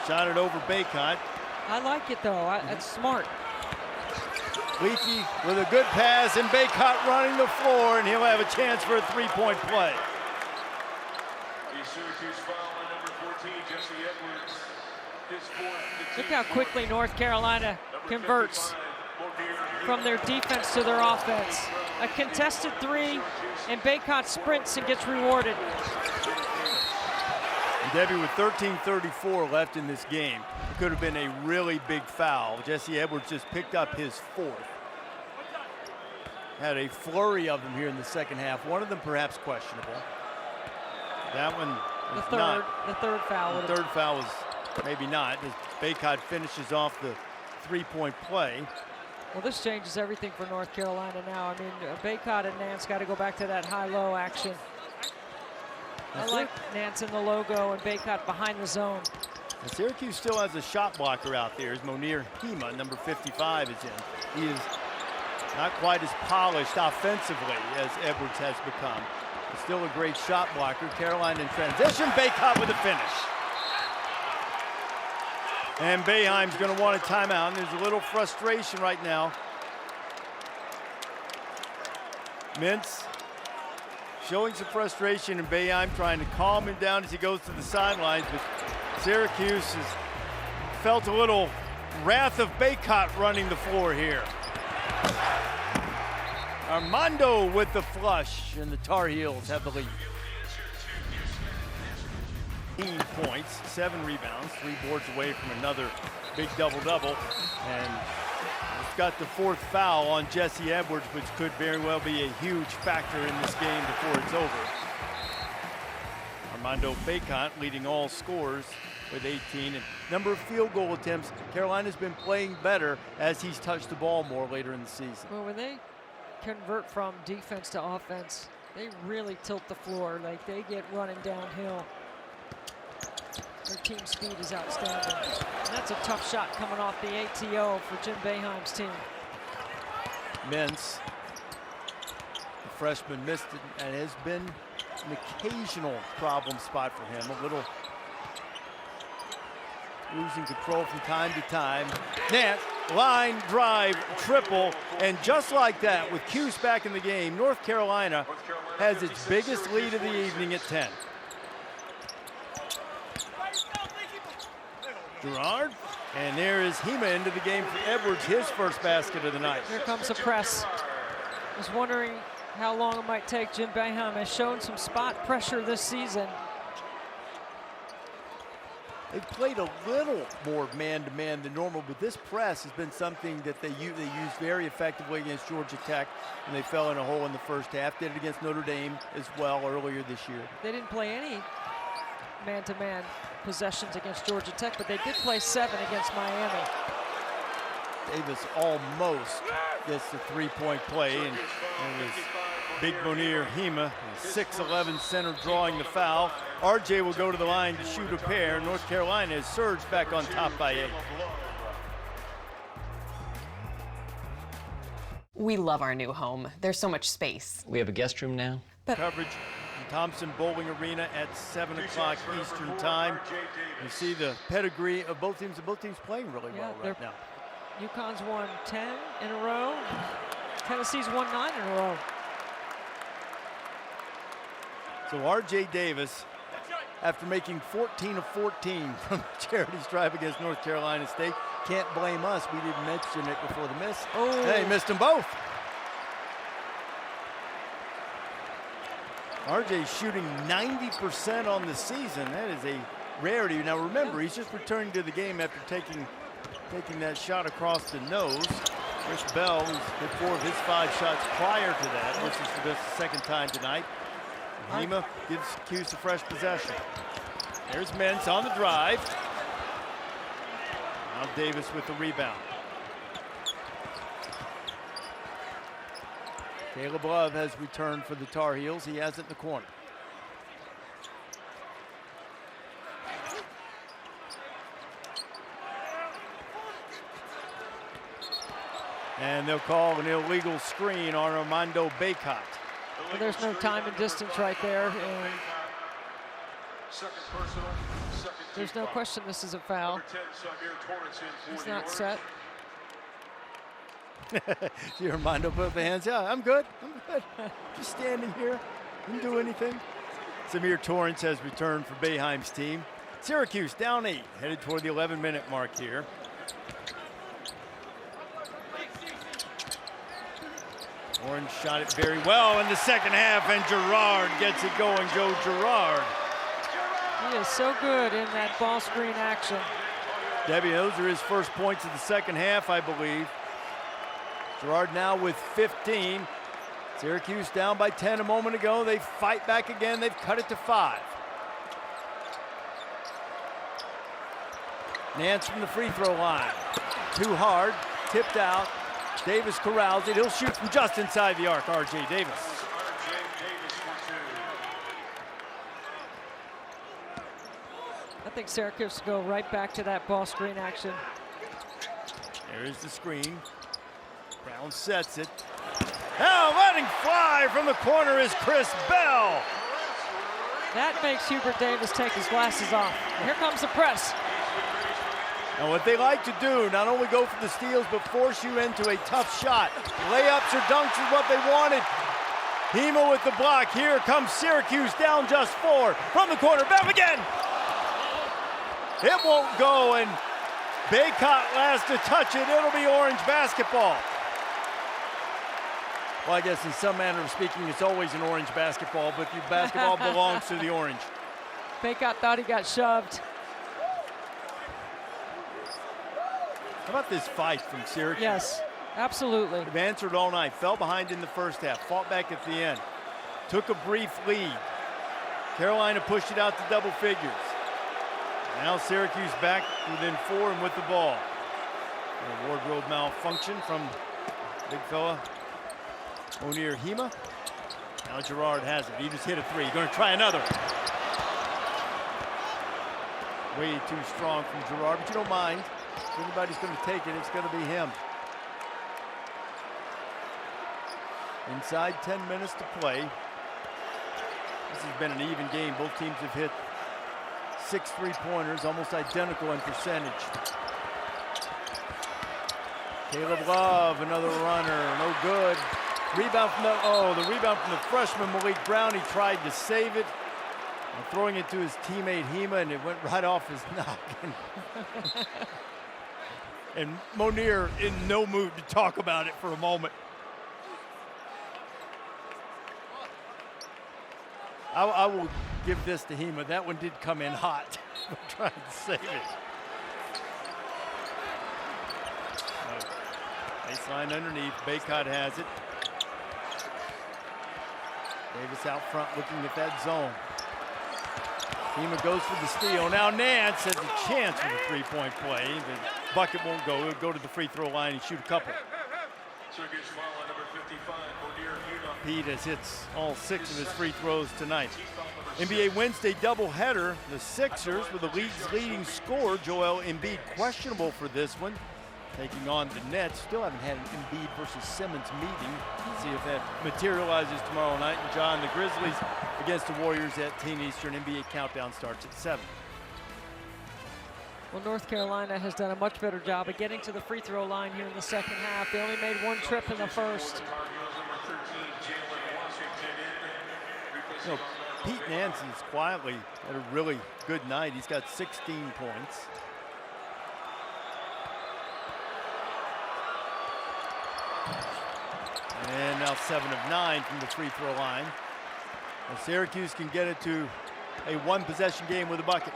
Shot it over Bacot. I like it, though. That's smart. Leaky with a good pass, and Bacot running the floor, and he'll have a chance for a three-point play. The Syracuse foul on number 14, Jesse Edwards. Look how quickly North Carolina converts from their defense to their offense. A contested three, and Bacot sprints and gets rewarded. And Debbie, with 13:34 left in this game, it could have been a really big foul. Jesse Edwards just picked up his 4th. Had a flurry of them here in the second half. One of them perhaps questionable. That one is not. The third foul. The third foul was maybe not, as Bacot finishes off the three-point play. Well, this changes everything for North Carolina now. I mean, Bacot and Nance got to go back to that high-low action. I like Nance in the logo and Bacot behind the zone. And Syracuse still has a shot blocker out there as Monir Hema, number 55, is in. He is not quite as polished offensively as Edwards has become. He's still a great shot blocker. Carolina in transition, Bacot with a finish. And Boeheim's going to want a timeout. And there's a little frustration right now. Mintz showing some frustration, and Boeheim trying to calm him down as he goes to the sidelines. But Syracuse has felt a little wrath of Bacot running the floor here. Armando with the flush, and the Tar Heels have the lead. 18 points, 7 rebounds, 3 boards away from another big double-double. And it's got the 4th foul on Jesse Edwards, which could very well be a huge factor in this game before it's over. Armando Bacot leading all scorers with 18. And number of field goal attempts, Carolina's been playing better as he's touched the ball more later in the season. Well, when they convert from defense to offense, they really tilt the floor. Like, they get running downhill. Their team speed is outstanding. And that's a tough shot coming off the ATO for Jim Boeheim's team. Mintz, the freshman, missed it and has been an occasional problem spot for him. A little losing control from time to time. Nance, line drive, triple, and just like that, with Cuse back in the game, North Carolina has its biggest lead of the evening at 10. Girard, and there is Hema into the game for Edwards, his first basket of the night. Here comes the press. I was wondering how long it might take. Jim Boeheim has shown some spot pressure this season. They've played a little more man-to-man than normal, but this press has been something that they used very effectively against Georgia Tech, and they fell in a hole in the first half. Did it against Notre Dame as well earlier this year. They didn't play any man-to-man possessions against Georgia Tech, but they did play 7 against Miami. Davis almost gets the three-point play, and it was Big Bonir Hema, 6'11" center, drawing the foul. RJ will go to the line to shoot a pair. North Carolina has surged back on top by 8. We love our new home. There's so much space. We have a guest room now. Coverage in Thompson Bowling Arena at 7 o'clock Eastern time. You see the pedigree of both teams, and both teams playing really well right now. UConn's won 10 in a row. Tennessee's won 9 in a row. So RJ Davis, after making 14 of 14 from the charity stripe against North Carolina State, can't blame us. We didn't mention it before the miss. Oh. Hey, missed them both. RJ shooting 90% on the season. That is a rarity. Now remember, he's just returning to the game after taking that shot across the nose. Chris Bell has hit 4 of his 5 shots prior to that, which is for the second time tonight. Hema gives Cuse a fresh possession. There's Mintz on the drive. Now Davis with the rebound. Caleb Love has returned for the Tar Heels. He has it in the corner. And they'll call an illegal screen on Armando Bacot. Well, there's no time and distance right there, and there's no question this is a foul. He's not set. See Armando put up the hands. Yeah, I'm good. Just standing here. Didn't do anything. Samir Torrance has returned for Boeheim's team. Syracuse down 8, headed toward the 11-minute mark here. Orange shot it very well in the second half, and Girard gets it going. Joe Girard. He is so good in that ball screen action. Debbie, those are his first points of the second half, I believe. Girard now with 15. Syracuse down by 10 a moment ago. They fight back again. They've cut it to 5. Nance from the free throw line. Too hard, tipped out. Davis corrals it. He'll shoot from just inside the arc. RJ Davis. I think Syracuse will go right back to that ball screen action. There's the screen. Brown sets it. Now letting fly from the corner is Chris Bell. That makes Hubert Davis take his glasses off. Here comes the press. And what they like to do, not only go for the steals, but force you into a tough shot. Layups or dunks is what they wanted. Hema with the block. Here comes Syracuse down just 4. From the corner, Bell again. It won't go, and Bacot last to touch it. It'll be Orange basketball. Well, I guess in some manner of speaking, it's always an Orange basketball, but the basketball belongs to the Orange. Bacot thought he got shoved. How about this fight from Syracuse? Yes, absolutely. They've answered all night. Fell behind in the first half. Fought back at the end. Took a brief lead. Carolina pushed it out to double figures. Now Syracuse back within 4 and with the ball. A wardrobe malfunction from big fella Onir Hema. Now Girard has it. He just hit a 3. Going to try another. Way too strong from Girard, but you don't mind. If anybody's going to take it, it's going to be him. Inside 10 minutes to play. This has been an even game. Both teams have hit 6 3-pointers, almost identical in percentage. Caleb Love, another runner, no good. Rebound from the rebound from the freshman Malik Brown. He tried to save it, throwing it to his teammate Hema, and it went right off his noggin. And Monir in no mood to talk about it for a moment. I will give this to Hema. That one did come in hot. Trying to save it. Baseline underneath. Bacot has it. Davis out front looking at that zone. Hema goes for the steal. Now Nance has a chance with a 3-point play. The bucket won't go. He'll go to the free throw line and shoot a couple. Syracuse foul on number 55, Pete has hits all 6 of his free throws tonight. NBA Wednesday doubleheader. The Sixers with the league's leading scorer, Joel Embiid, questionable for this one. Taking on the Nets. Still haven't had an Embiid versus Simmons meeting. See if that materializes tomorrow night. And John, the Grizzlies against the Warriors at 10 Eastern. NBA countdown starts at 7. Well, North Carolina has done a much better job of getting to the free throw line here in the second half. They only made 1 trip in the first. You know, Pete Nance's quietly had a really good night. He's got 16 points. And now 7 of 9 from the free throw line. Well, Syracuse can get it to a 1-possession game with a bucket.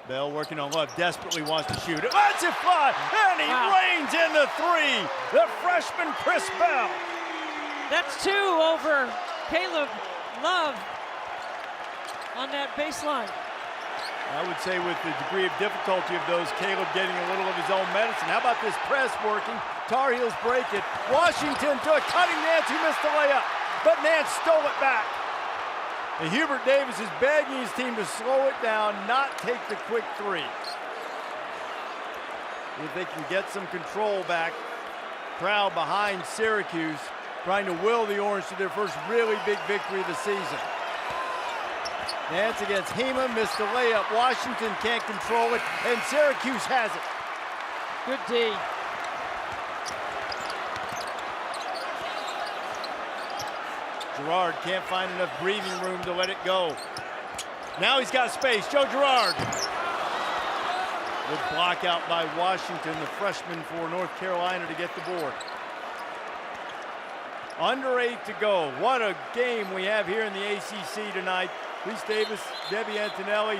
Bell working on Love, desperately wants to shoot it. Lets it fly, and he rains in the 3. The freshman Chris Bell. That's 2 over Caleb Love on that baseline. I would say with the degree of difficulty of those, Caleb getting a little of his own medicine. How about this press working? Tar Heels break it. Washington to a cutting Nance who missed the layup, but Nance stole it back. And Hubert Davis is begging his team to slow it down, not take the quick 3. If they can get some control back. Crowd behind Syracuse, trying to will the Orange to their first really big victory of the season. Nance against Hema, missed the layup. Washington can't control it, and Syracuse has it. Good D. Girard can't find enough breathing room to let it go. Now he's got space. Joe Girard. Good block out by Washington, the freshman for North Carolina, to get the board. Under 8 to go. What a game we have here in the ACC tonight. Reese Davis, Debbie Antonelli,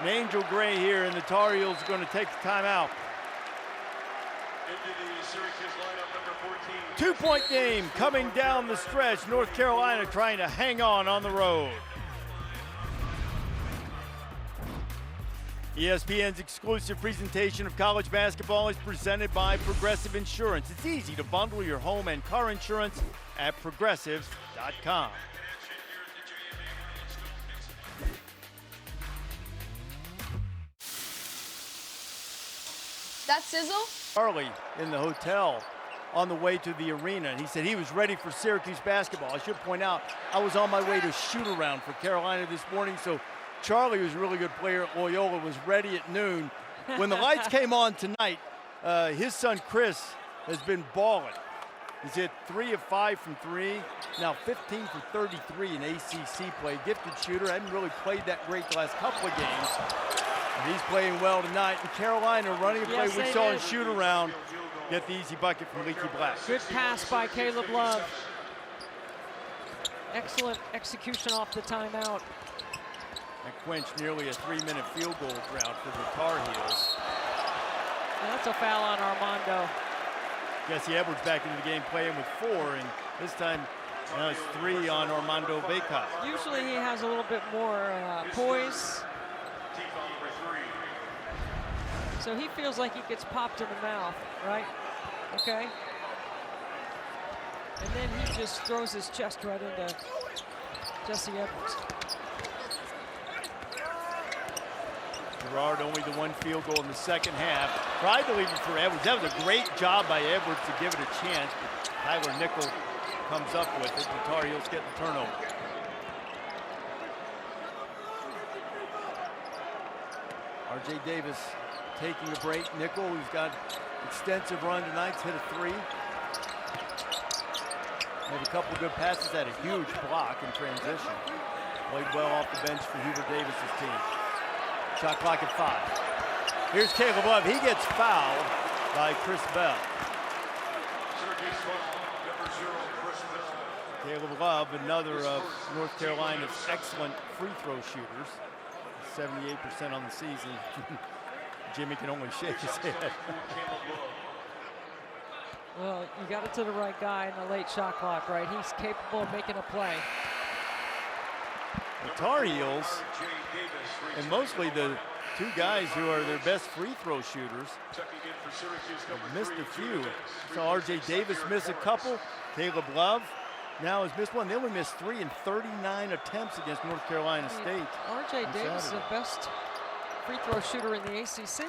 and Angel Gray here, and the Tar Heels are going to take the timeout. Into the Syracuse lineup, number 14. 2-point game coming down the stretch. North Carolina trying to hang on the road. ESPN's exclusive presentation of college basketball is presented by Progressive Insurance. It's easy to bundle your home and car insurance at progressive.com. That sizzle? Charlie in the hotel on the way to the arena, and he said he was ready for Syracuse basketball. I should point out, I was on my way to shoot around for Carolina this morning, so Charlie, who's a really good player at Loyola, was ready at noon. When the lights came on tonight, his son Chris has been balling. He's hit 3 of 5 from 3, now 15 for 33 in ACC play. Gifted shooter, hadn't really played that great the last couple of games. And he's playing well tonight. And Carolina running a play we saw in shoot around, get the easy bucket from Leaky Black. Good pass by Caleb Love. Excellent execution off the timeout. That quenched nearly a 3-minute field goal drought for the Tar Heels. And that's a foul on Armando. Jesse Edwards back into the game playing with 4, and this time now it's 3 on Armando Bacot. Usually he has a little bit more poise. Team foul number 3. So he feels like he gets popped in the mouth, right? Okay. And then he just throws his chest right into Jesse Edwards. Girard only the 1 field goal in the second half. Tried to leave it for Edwards. That was a great job by Edwards to give it a chance. But Tyler Nickel comes up with it. The Tar Heels get the turnover. R.J. Davis taking a break. Nickel, who's got extensive run tonight, hit a 3. Made a couple good passes, had a huge block in transition. Played well off the bench for Hubert Davis's team. Shot clock at 5. Here's Caleb Love. He gets fouled by Chris Bell. Syracuse foul number 0, Chris Bell. Caleb Love, another of North Carolina's excellent free throw shooters. 78% on the season. Jimmy can only shake his head. Well, you got it to the right guy in the late shot clock, right? He's capable of making a play. The Tar Heels, and mostly the 2 guys who are their best free throw shooters, missed a few. So R.J. Davis missed a couple. Caleb Love now has missed 1. They only missed 3 in 39 attempts against North Carolina State. R.J. Davis is the best free throw shooter in the ACC.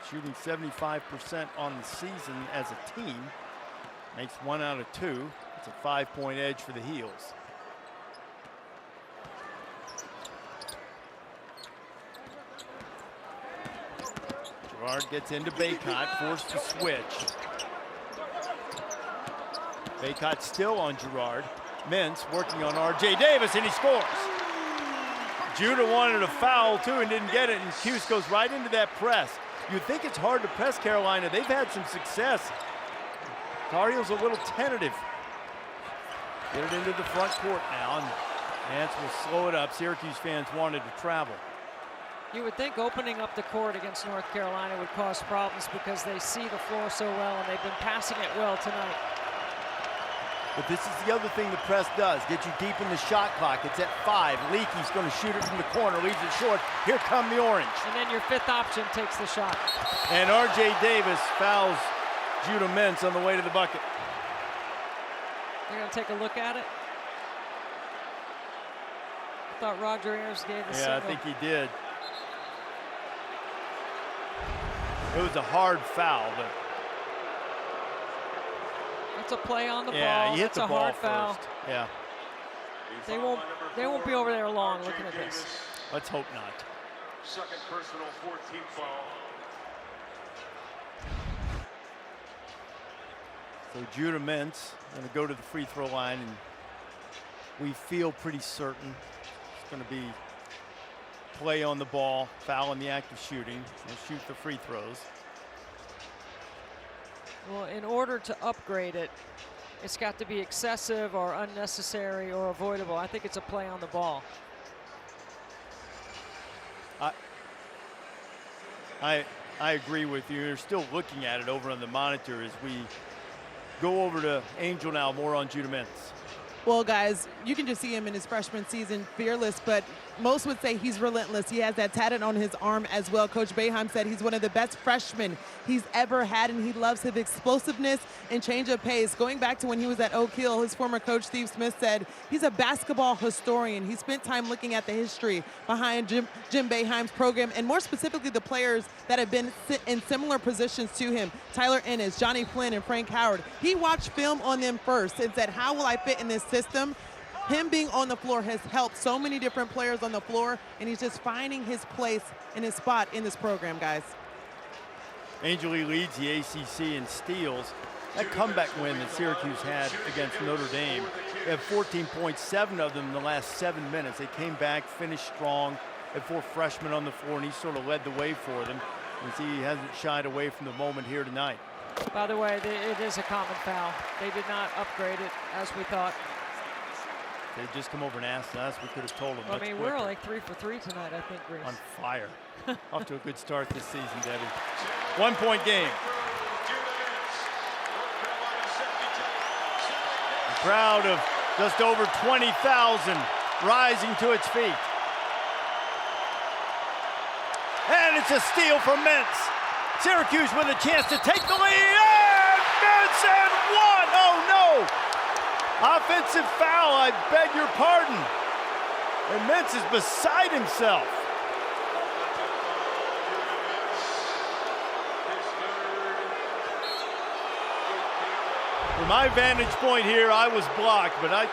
Shooting 75% on the season as a team. Makes 1 out of 2. It's a 5-point edge for the Heels. Girard gets into Bacot, forced to switch. Bacot still on Girard. Mintz working on R.J. Davis, and he scores. Judah wanted a foul too and didn't get it, and Cuse goes right into that press. You'd think it's hard to press Carolina. They've had some success. Tar Heels a little tentative. Get it into the front court now, and Nance will slow it up. Syracuse fans wanted to travel. You would think opening up the court against North Carolina would cause problems because they see the floor so well and they've been passing it well tonight. But this is the other thing the press does, get you deep in the shot clock. It's at 5. Leakey's going to shoot it from the corner, leaves it short. Here come the Orange. And then your 5th option takes the shot. And R.J. Davis fouls Judah Mintz on the way to the bucket. They're going to take a look at it. I thought Roger Ayers gave the signal. I think he did. It was a hard foul, but that's a play on the ball. Yeah, he hit that's the a ball hard foul. first. Yeah. They won't be over there long looking at this. Let's hope not. Second personal, 14th foul. So Judah Mintz going to go to the free throw line, and we feel pretty certain it's going to be play on the ball, foul in the act of shooting. He'll shoot the free throws. Well, in order to upgrade it, it's got to be excessive or unnecessary or avoidable. I think it's a play on the ball. I agree with you. You're still looking at it over on the monitor as we go over to Angel now, more on Judah Mintz. Well, guys, you can just see him in his freshman season, fearless, but most would say he's relentless. He has that tatted on his arm as well. Coach Boeheim said he's one of the best freshmen he's ever had, and he loves his explosiveness and change of pace. Going back to when he was at Oak Hill, his former coach, Steve Smith, said he's a basketball historian. He spent time looking at the history behind Jim Boeheim's program, and more specifically the players that have been in similar positions to him. Tyler Ennis, Johnny Flynn, and Frank Howard. He watched film on them first and said, how will I fit in this system? Him being on the floor has helped so many different players on the floor, and he's just finding his place and his spot in this program, guys. Angel Lee leads the ACC in steals. That comeback win that Syracuse had against Notre Dame, they have 14 points, 7 of them in the last 7 minutes. They came back, finished strong, had 4 freshmen on the floor, and he sort of led the way for them. You see, he hasn't shied away from the moment here tonight. By the way, it is a common foul. They did not upgrade it as we thought. If they'd just come over and asked us, we could have told them. I mean, we're like 3 for 3 tonight, I think, Grace. On fire. Off to a good start this season, Debbie. 1-point game. A crowd of just over 20,000 rising to its feet. And it's a steal from Mintz. Syracuse with a chance to take the lead. And Mintz and one. Oh no! Offensive foul, I beg your pardon. And Mintz is beside himself. From my vantage point here, I was blocked, but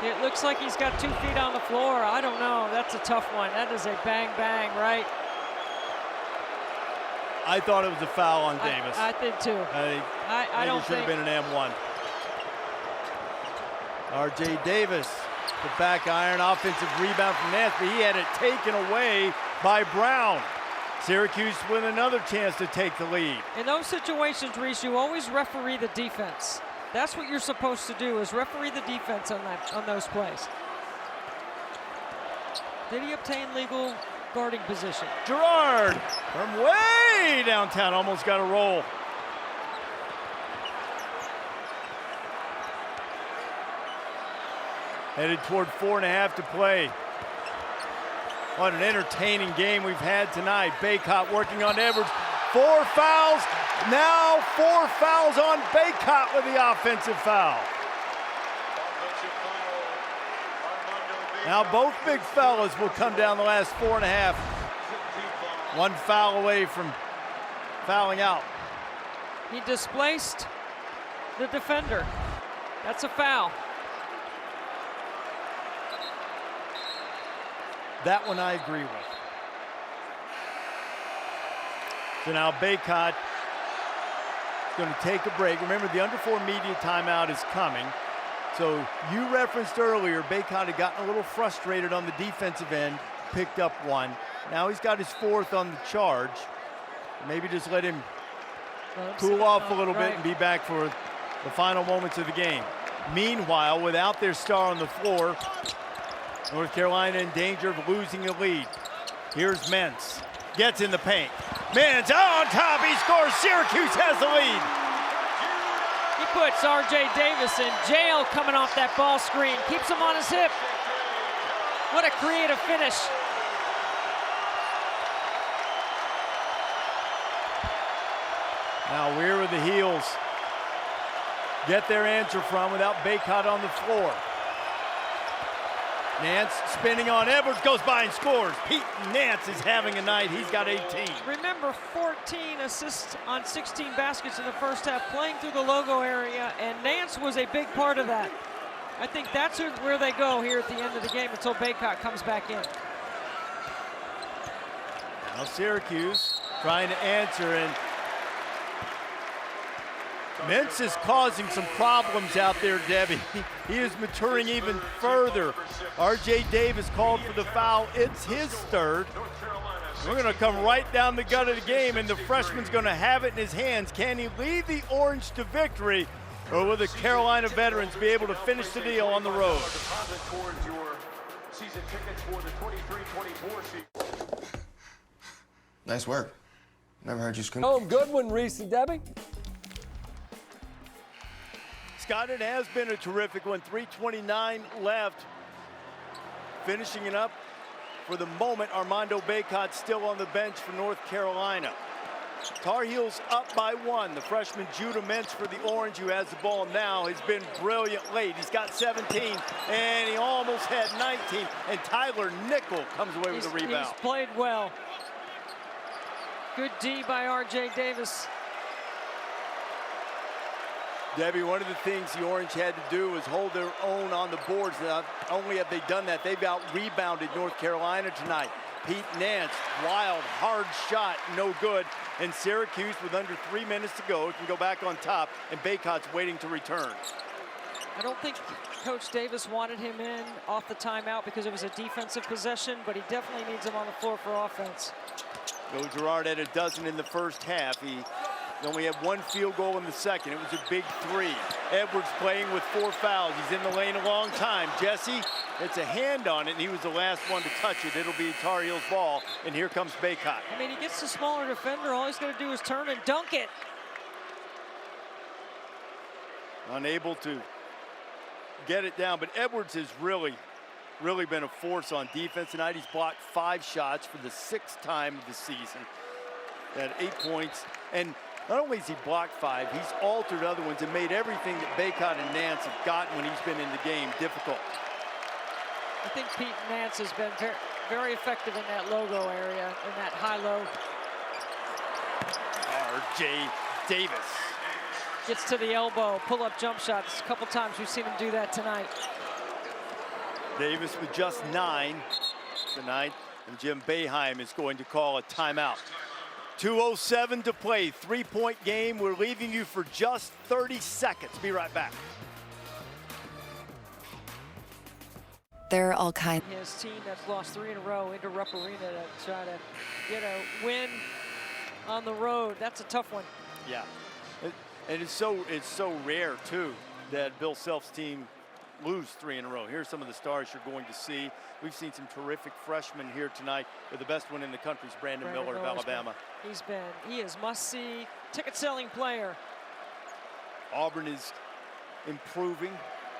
it looks like he's got 2 feet on the floor. I don't know. That's a tough one. That is a bang, bang, right? I thought it was a foul on Davis. I did too. I don't think it should have been an M1. R.J. Davis, the back iron, offensive rebound from Nance, but he had it taken away by Brown. Syracuse with another chance to take the lead. In those situations, Reese, you always referee the defense. That's what you're supposed to do, is referee the defense on those plays. Did he obtain legal guarding position? Girard from way downtown almost got a roll. Headed toward 4.5 to play. What an entertaining game we've had tonight. Bacot working on Edwards. 4 fouls. Now 4 fouls on Bacot with the offensive foul. Now both big fellas will come down the last 4.5. 1 foul away from fouling out. He displaced the defender. That's a foul. That one I agree with. So now Bacot is going to take a break. Remember, the under 4 media timeout is coming. So you referenced earlier, Bacot had gotten a little frustrated on the defensive end, picked up 1. Now he's got his 4th on the charge. Maybe just let him cool off a little bit and be back for the final moments of the game. Meanwhile, without their star on the floor, North Carolina in danger of losing the lead. Here's Nance. Gets in the paint. Nance on top. He scores. Syracuse has the lead. He puts R.J. Davis in jail coming off that ball screen. Keeps him on his hip. What a creative finish. Now where are the heels get their answer from without Bacot on the floor? Nance spinning on Edwards, goes by and scores. Pete Nance is having a night. He's got 18. Remember, 14 assists on 16 baskets in the first half, playing through the logo area, and Nance was a big part of that. I think that's where they go here at the end of the game until Bacot comes back in. Now Syracuse trying to answer, and Mintz is causing some problems out there, Debbie. He is maturing even further. R.J. Davis called for the foul. It's his 3rd. We're going to come right down the gut of the game, and the freshman's going to have it in his hands. Can he lead the Orange to victory, or will the Carolina veterans be able to finish the deal on the road? Nice work. Never heard you scream. Oh, good one, Reese and Debbie. Scott, it has been a terrific one. 3:29 left. Finishing it up for the moment, Armando Bacot still on the bench for North Carolina. Tar Heels up by 1. The freshman Judah Mintz for the Orange, who has the ball now, has been brilliant late. He's got 17, and he almost had 19. And Tyler Nickel comes away with a rebound. He's played well. Good D by R.J. Davis. Debbie, one of the things the Orange had to do was hold their own on the boards. Not only have they done that, they've out-rebounded North Carolina tonight. Pete Nance, wild, hard shot, no good. And Syracuse, with under 3 minutes to go, can go back on top, and Bacot's waiting to return. I don't think Coach Davis wanted him in off the timeout because it was a defensive possession, but he definitely needs him on the floor for offense. Girard had a dozen in the first half. He He only had one field goal in the second. It was a big 3. Edwards playing with 4 fouls. He's in the lane a long time. Jesse, it's a hand on it, and he was the last one to touch it. It'll be Tar Heels ball, and here comes Bacot. I mean, he gets the smaller defender. All he's going to do is turn and dunk it. Unable to get it down, but Edwards has really been a force on defense tonight. He's blocked 5 shots for the 6th time of the season. At 8 points, and not only has he blocked 5, he's altered other ones and made everything that Bacot and Nance have gotten when he's been in the game difficult. I think Pete Nance has been very effective in that logo area, in that high-low. R.J. Davis. Gets to the elbow, pull-up jump shots. A couple times we've seen him do that tonight. Davis with just 9 tonight, and Jim Boeheim is going to call a timeout. 2:07 to play, 3-point game. We're leaving you for just 30 seconds. Be right back. There are all kinds. His team that's lost 3 in a row into Rupp Arena to try to get a win on the road. That's a tough one. Yeah, and it's so rare too that Bill Self's team lose 3 in a row. Here's some of the stars you're going to see. We've seen some terrific freshmen here tonight, but the best one in the country is Brandon Miller of Alabama. He is must-see, ticket-selling player. Auburn is improving.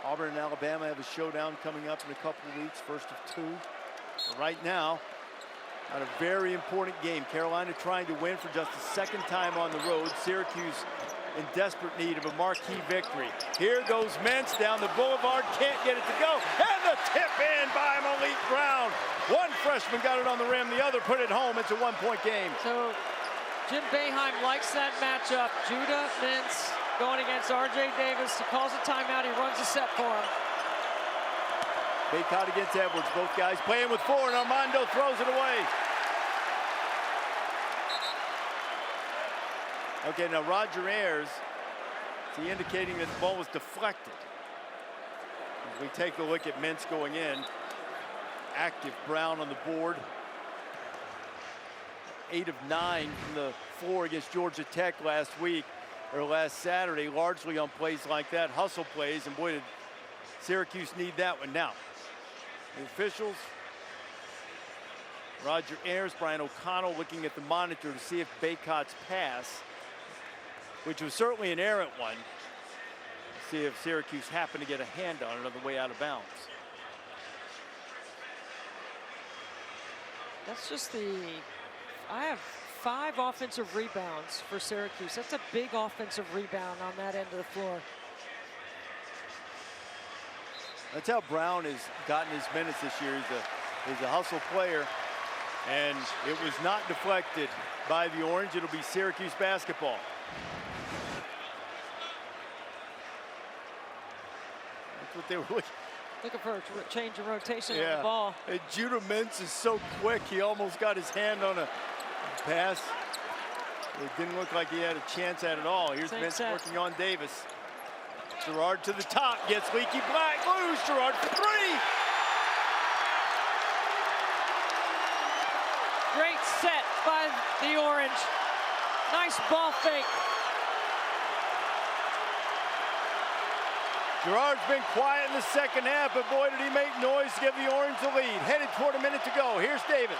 Auburn and Alabama have a showdown coming up in a couple of weeks, first of 2. But right now, not a very important game. Carolina trying to win for just the 2nd time on the road. Syracuse in desperate need of a marquee victory. Here goes Mintz down the boulevard, can't get it to go, and the tip in by Malik Brown. One freshman got it on the rim, the other put it home. It's a 1-point game. So Jim Boeheim likes that matchup. Judah Mintz going against R.J. Davis. He calls a timeout, he runs a set for him. Bacot against Edwards, both guys playing with 4, and Armando throws it away. Okay, now Roger Ayers, is he indicating that the ball was deflected? As we take a look at Mintz going in, active Brown on the board. 8 of 9 from the floor against Georgia Tech last week, or last Saturday, largely on plays like that, hustle plays, and boy, did Syracuse need that one. Now, the officials, Roger Ayers, Brian O'Connell looking at the monitor to see if Bacot's pass, which was certainly an errant one, see if Syracuse happened to get a hand on it on the way out of bounds. That's just I have 5 offensive rebounds for Syracuse. That's a big offensive rebound on that end of the floor. That's how Brown has gotten his minutes this year. He's a hustle player, and it was not deflected by the Orange. It'll be Syracuse basketball. That's what they were looking for a change of rotation on the ball. And Judah Mintz is so quick, he almost got his hand on a pass. It didn't look like he had a chance at it all. Here's Mintz working on Davis. Girard to the top, gets Leaky Black loose. Girard for 3. Great set by the Orange. Nice ball fake. Girard's been quiet in the second half, but boy, did he make noise to give the Orange the lead. Headed toward a minute to go. Here's Davis.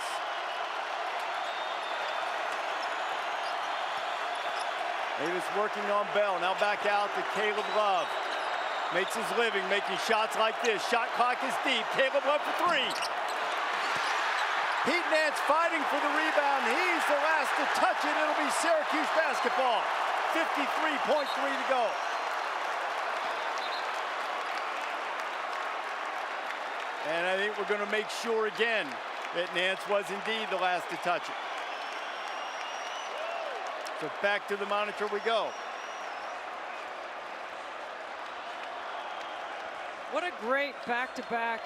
Davis working on Bell. Now back out to Caleb Love. Makes his living making shots like this. Shot clock is deep. Caleb Love for 3. Pete Nance fighting for the rebound. He's the last to touch it. It'll be Syracuse basketball. 53.3 to go. And I think we're going to make sure again that Nance was indeed the last to touch it. So back to the monitor we go. What a great back-to-back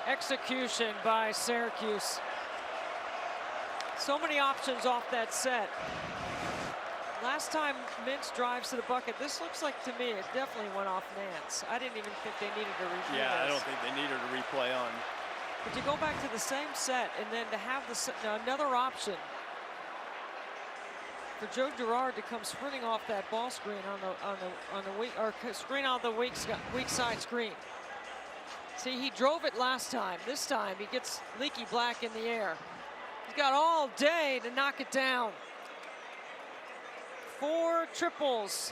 execution by Syracuse. So many options off that set. Last time Mintz drives to the bucket, this looks like to me it definitely went off Nance. I didn't even think they needed to replay. Yeah, I don't think they needed a replay on. But you go back to the same set and then to have another option for Joe Girard to come sprinting off that ball screen on the weak, or screen on the weak side screen. See, he drove it last time. This time he gets Leaky Black in the air. He's got all day to knock it down. 4 triples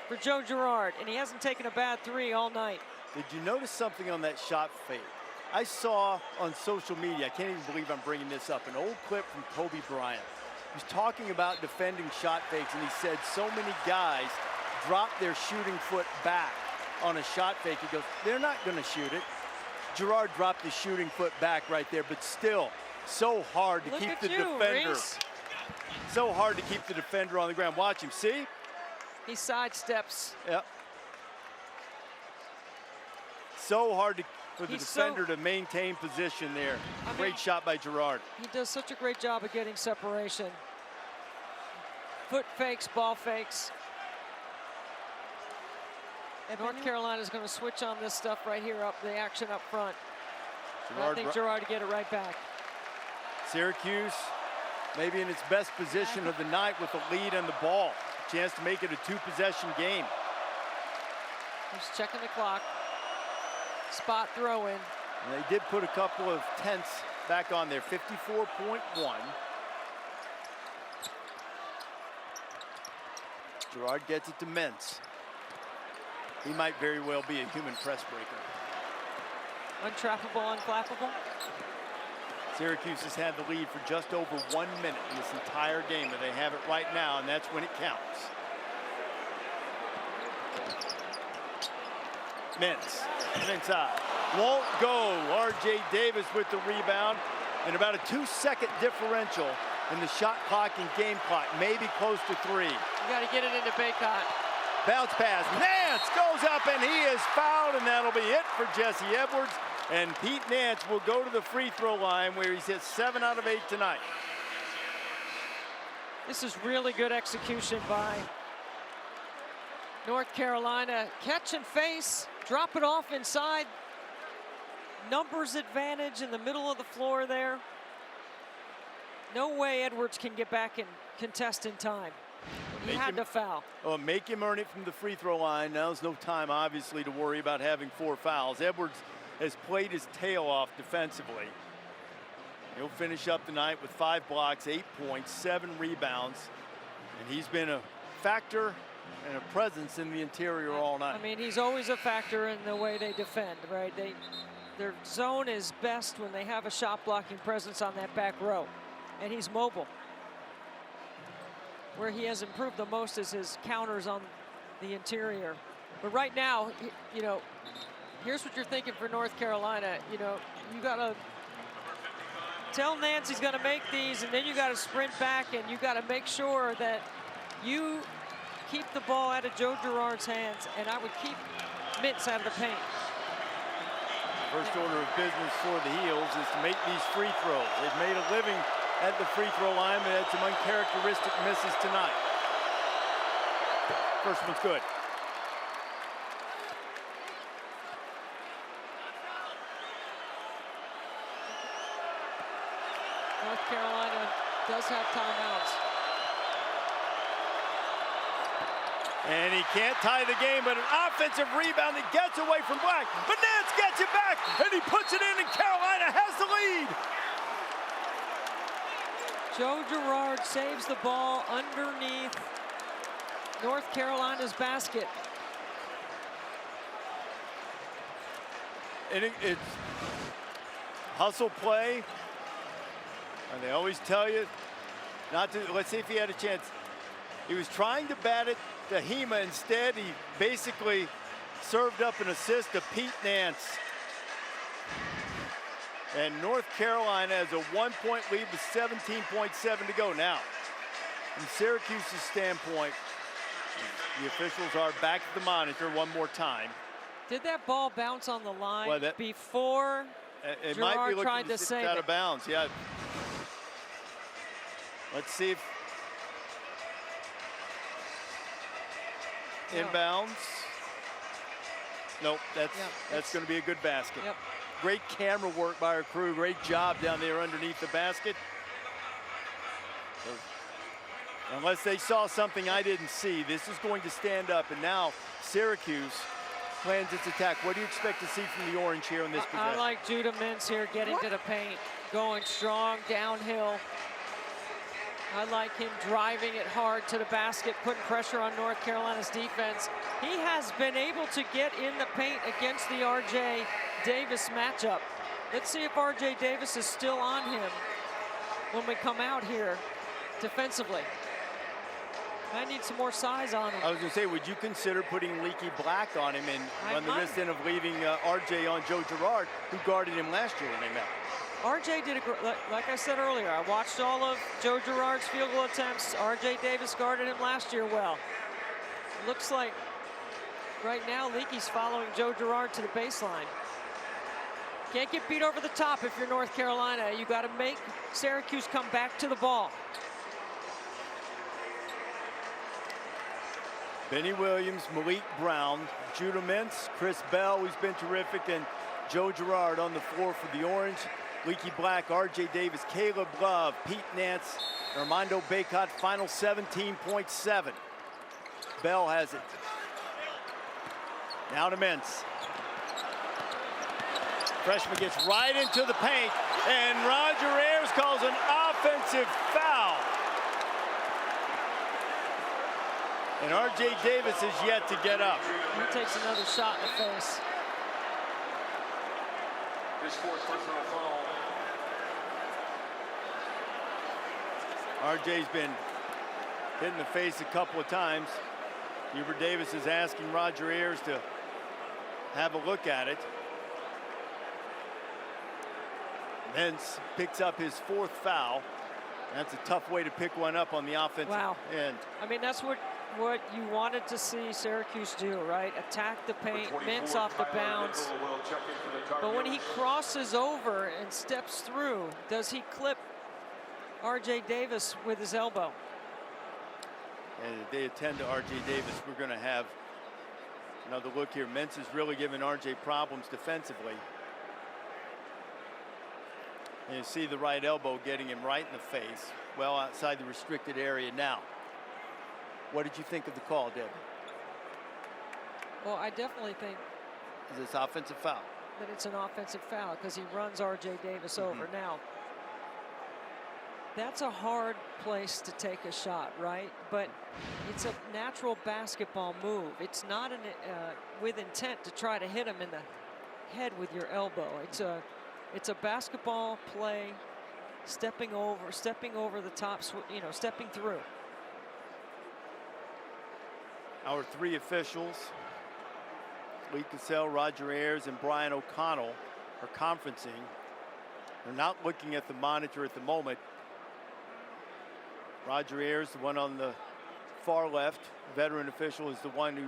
for Joe Girard, and he hasn't taken a bad 3 all night. Did you notice something on that shot fake? I saw on social media, I can't even believe I'm bringing this up, an old clip from Kobe Bryant. He was talking about defending shot fakes, and he said so many guys drop their shooting foot back on a shot fake. He goes, they're not going to shoot it. Girard dropped his shooting foot back right there, but still so hard to keep the defender. Reese. So hard to keep the defender on the ground. Watch him, see? He sidesteps. Yep. So hard for the defender to maintain position there. Great shot by Girard. He does such a great job of getting separation. Foot fakes, ball fakes. North Carolina's going to switch on this stuff right here, up the action up front. I think Girard to get it right back. Syracuse maybe in its best position of the night with the lead on the ball. A chance to make it a 2-possession game. He's checking the clock. Spot throw in. And they did put a couple of tenths back on there, 54.1. Girard gets it to Mintz. He might very well be a human press breaker. Untrappable, unflappable. Syracuse has had the lead for just over 1 minute in this entire game, and they have it right now, and that's when it counts. Mintz, inside. Won't go. R.J. Davis with the rebound, and about a 2-second differential in the shot clock and game clock, maybe close to 3. You got to get it into Bacot. Bounce pass. Nance goes up, and he is fouled, and that'll be it for Jesse Edwards. And Pete Nance will go to the free throw line where he's hit 7 out of 8 tonight. This is really good execution by North Carolina. Catch and face, drop it off inside. Numbers advantage in the middle of the floor there. No way Edwards can get back and contest in time. He had to foul. Oh, make him earn it from the free throw line. Now there's no time, obviously, to worry about having 4 fouls. Edwards has played his tail off defensively. He'll finish up the night with 5 blocks, 8 points, 7 rebounds, and he's been a factor and a presence in the interior all night. I mean, he's always a factor in the way they defend, right? Their zone is best when they have a shot blocking presence on that back row, and he's mobile. Where he has improved the most is his counters on the interior. But right now, you know, here's what you're thinking for North Carolina. You know, you got to tell Nance he's going to make these, and then you got to sprint back, and you got to make sure that you keep the ball out of Joe Girard's hands, and I would keep Mintz out of the paint. First order of business for the Heels is to make these free throws. They've made a living at the free throw line, but had some uncharacteristic misses tonight. First one's good. North Carolina does have timeouts. And he can't tie the game, but an offensive rebound that gets away from Black. But Nance gets it back, and he puts it in, and Carolina has the lead. Joe Girard saves the ball underneath North Carolina's basket. And it's hustle play. And they always tell you not to. Let's see if he had a chance. He was trying to bat it to Hema. Instead, he basically served up an assist to Pete Nance. And North Carolina has a 1-point lead with 17.7 to go. Now, from Syracuse's standpoint, the officials are back at the monitor one more time. Did that ball bounce on the line before it Girard might be tried to save it? Out of bounds, yeah. Let's see if inbounds. Nope, that's going to be a good basket. Yep. Great camera work by our crew. Great job down there underneath the basket. So Unless they saw something I didn't see, this is going to stand up. And now Syracuse plans its attack. What do you expect to see from the Orange here in this possession? I like Judah Mintz here getting to the paint, going strong downhill. I like him driving it hard to the basket, putting pressure on North Carolina's defense. He has been able to get in the paint against the R.J. Davis matchup. Let's see if R.J. Davis is still on him when we come out here defensively. I need some more size on him. I was going to say, would you consider putting Leaky Black on him and run the risk then of leaving R.J. on Joe Girard, who guarded him last year when they met? R.J. did like I said earlier, I watched all of Joe Girard's field goal attempts. R.J. Davis guarded him last year well. Looks like right now Leaky's following Joe Girard to the baseline. Can't get beat over the top if you're North Carolina. You got to make Syracuse come back to the ball. Benny Williams, Malik Brown, Judah Mintz, Chris Bell, who's been terrific, and Joe Girard on the floor for the Orange. Leaky Black, R.J. Davis, Caleb Love, Pete Nance, Armando Bacot, final 17.7. Bell has it. Now to Mintz. Freshman gets right into the paint, and Roger Ayers calls an offensive foul. And R.J. Davis is yet to get up. He takes another shot in the face. His fourth personal foul. R.J.'s been hit in the face a couple of times. Hubert Davis is asking Roger Ayers to have a look at it. Nance picks up his fourth foul. That's a tough way to pick one up on the offensive end. I mean, that's what you wanted to see Syracuse do, right? Attack the paint, Mintz off the bounce. But when he crosses over and steps through, does he clip R.J. Davis with his elbow? And if they attend to R.J. Davis, we're going to have another look here. Mintz is really giving R.J. problems defensively. And you see the right elbow getting him right in the face, well outside the restricted area now. What did you think of the call, Deb? Well, I definitely think Is this offensive foul? that it's an offensive foul because he runs R.J. Davis over. Now, that's a hard place to take a shot, right? But it's a natural basketball move. It's not with intent to try to hit him in the head with your elbow. It's a basketball play, stepping over the top, stepping through. Our three officials, Lee Cassell, Roger Ayers, and Brian O'Connell, are conferencing. They're not looking at the monitor at the moment. Roger Ayers, the one on the far left, veteran official, is the one who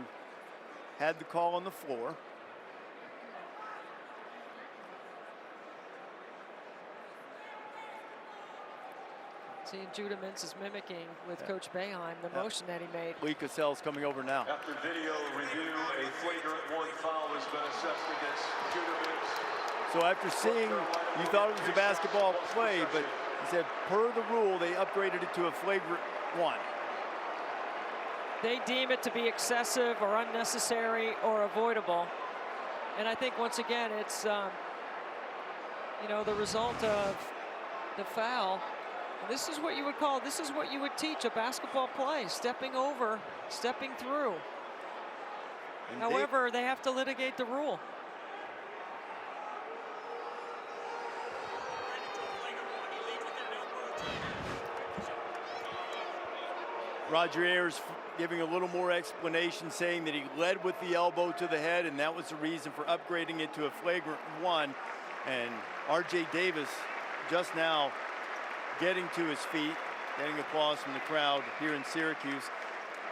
had the call on the floor. Seeing Judah Mintz is mimicking with Coach Boeheim the motion that he made. Lee Cassell's coming over now. After video review, a flagrant one foul has been assessed against Judah Mintz. So after seeing, you thought it was a basketball play, but he said per the rule, they upgraded it to a flagrant one. They deem it to be excessive or unnecessary or avoidable. And I think once again, it's, the result of the foul. This is what you would teach a basketball play, stepping over, stepping through. And however, they have to litigate the rule. Roger Ayers giving a little more explanation, saying that he led with the elbow to the head, and that was the reason for upgrading it to a flagrant one. And R.J. Davis just now getting to his feet, getting applause from the crowd here in Syracuse.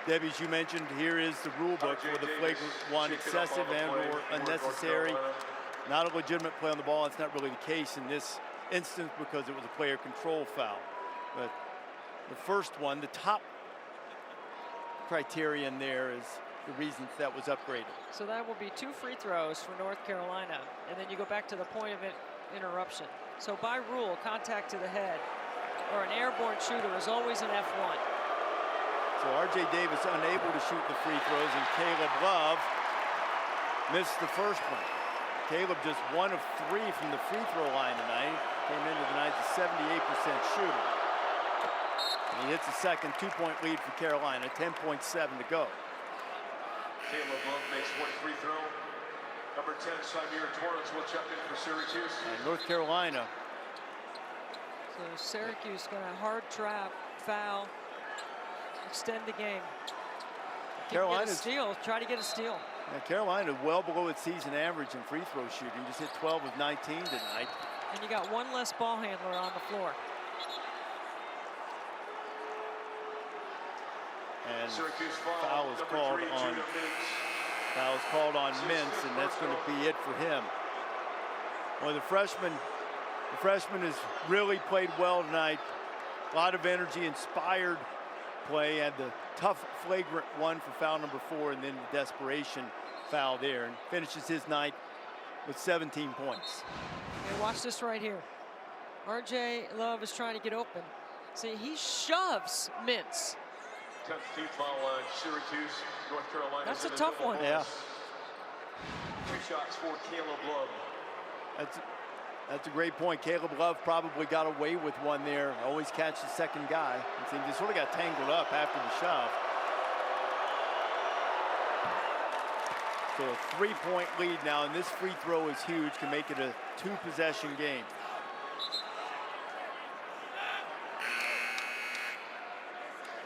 Debbie, as you mentioned, here is the rule book for the flagrant one, excessive and or unnecessary. Not a legitimate play on the ball. It's not really the case in this instance because it was a player control foul. But the first one, the top criterion there is the reasons that was upgraded. So that will be 2 free throws for North Carolina. And then you go back to the point of interruption. So by rule, contact to the head or an airborne shooter is always an F1. So R.J. Davis unable to shoot the free throws, and Caleb Love missed the first one. Caleb just 1 of 3 from the free throw line tonight. Came into the night as a 78% shooter. And he hits a second 2-point lead for Carolina, 10.7 to go. Caleb Love makes 1 free throw. Number 10, Symir Torrance will check in for Syracuse. And North Carolina. So Syracuse going to hard trap, foul, extend the game. Carolina's steal, try to get a steal. Yeah, Carolina well below its season average in free throw shooting. Just hit 12 of 19 tonight. And you got 1 less ball handler on the floor. And Syracuse foul is called on Mintz, and that's going to be it for him. Well, the freshman has really played well tonight. A lot of energy, inspired play. Had the tough flagrant one for foul number 4, and then the desperation foul there, and finishes his night with 17 points. Okay, watch this right here. R.J. Love is trying to get open. See, he shoves Mintz. 10th team foul on Syracuse, North Carolina. That's a tough one. Yeah. 2 shots for Caleb Love. That's a great point. Caleb Love probably got away with one there. Always catch the second guy. It seems he sort of got tangled up after the shove. So a 3-point lead now, and this free throw is huge. Can make it a 2-possession game.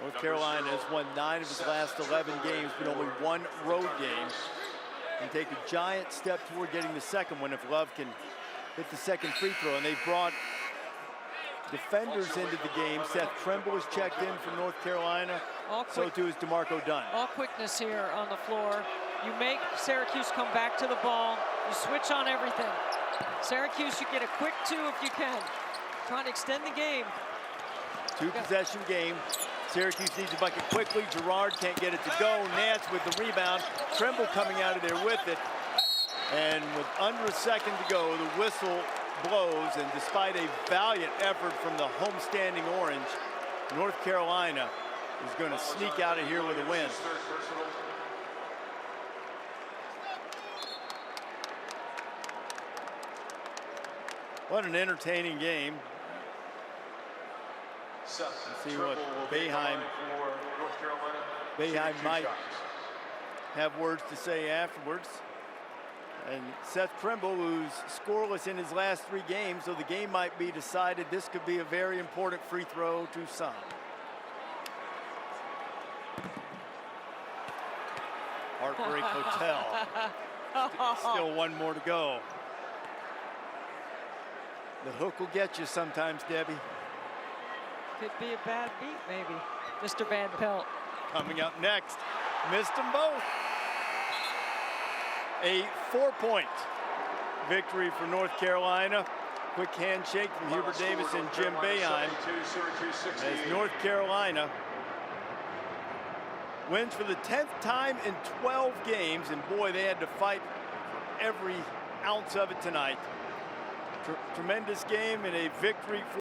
North Carolina has won 9 of his last 11 games, but only 1 road game. And take a giant step toward getting the second one if Love can hit the second free throw. And they've brought defenders into the game. Seth Trimble has checked in for North Carolina. So too is DeMarco Dunn. All quickness here on the floor. You make Syracuse come back to the ball. You switch on everything. Syracuse, you get a quick 2 if you can. Trying to extend the game. 2-possession game. Syracuse needs a bucket quickly. Girard can't get it to go. Nance with the rebound. Trimble coming out of there with it. And with under a second to go, the whistle blows. And despite a valiant effort from the homestanding Orange, North Carolina is going to sneak out of here with a win. What an entertaining game. Let's see what Boeheim might have words to say afterwards. And Seth Trimble, who's scoreless in his last 3 games, so the game might be decided. This could be a very important free throw to some. Heartbreak Hotel. Still 1 more to go. The hook will get you sometimes, Debbie. Could be a bad beat, maybe. Mr. Van Pelt. Coming up next, missed them both. A 4-point victory for North Carolina. Quick handshake from Hubert Davis and Jim Boeheim as North Carolina wins for the 10th time in 12 games. And boy, they had to fight for every ounce of it tonight. Tremendous game and a victory for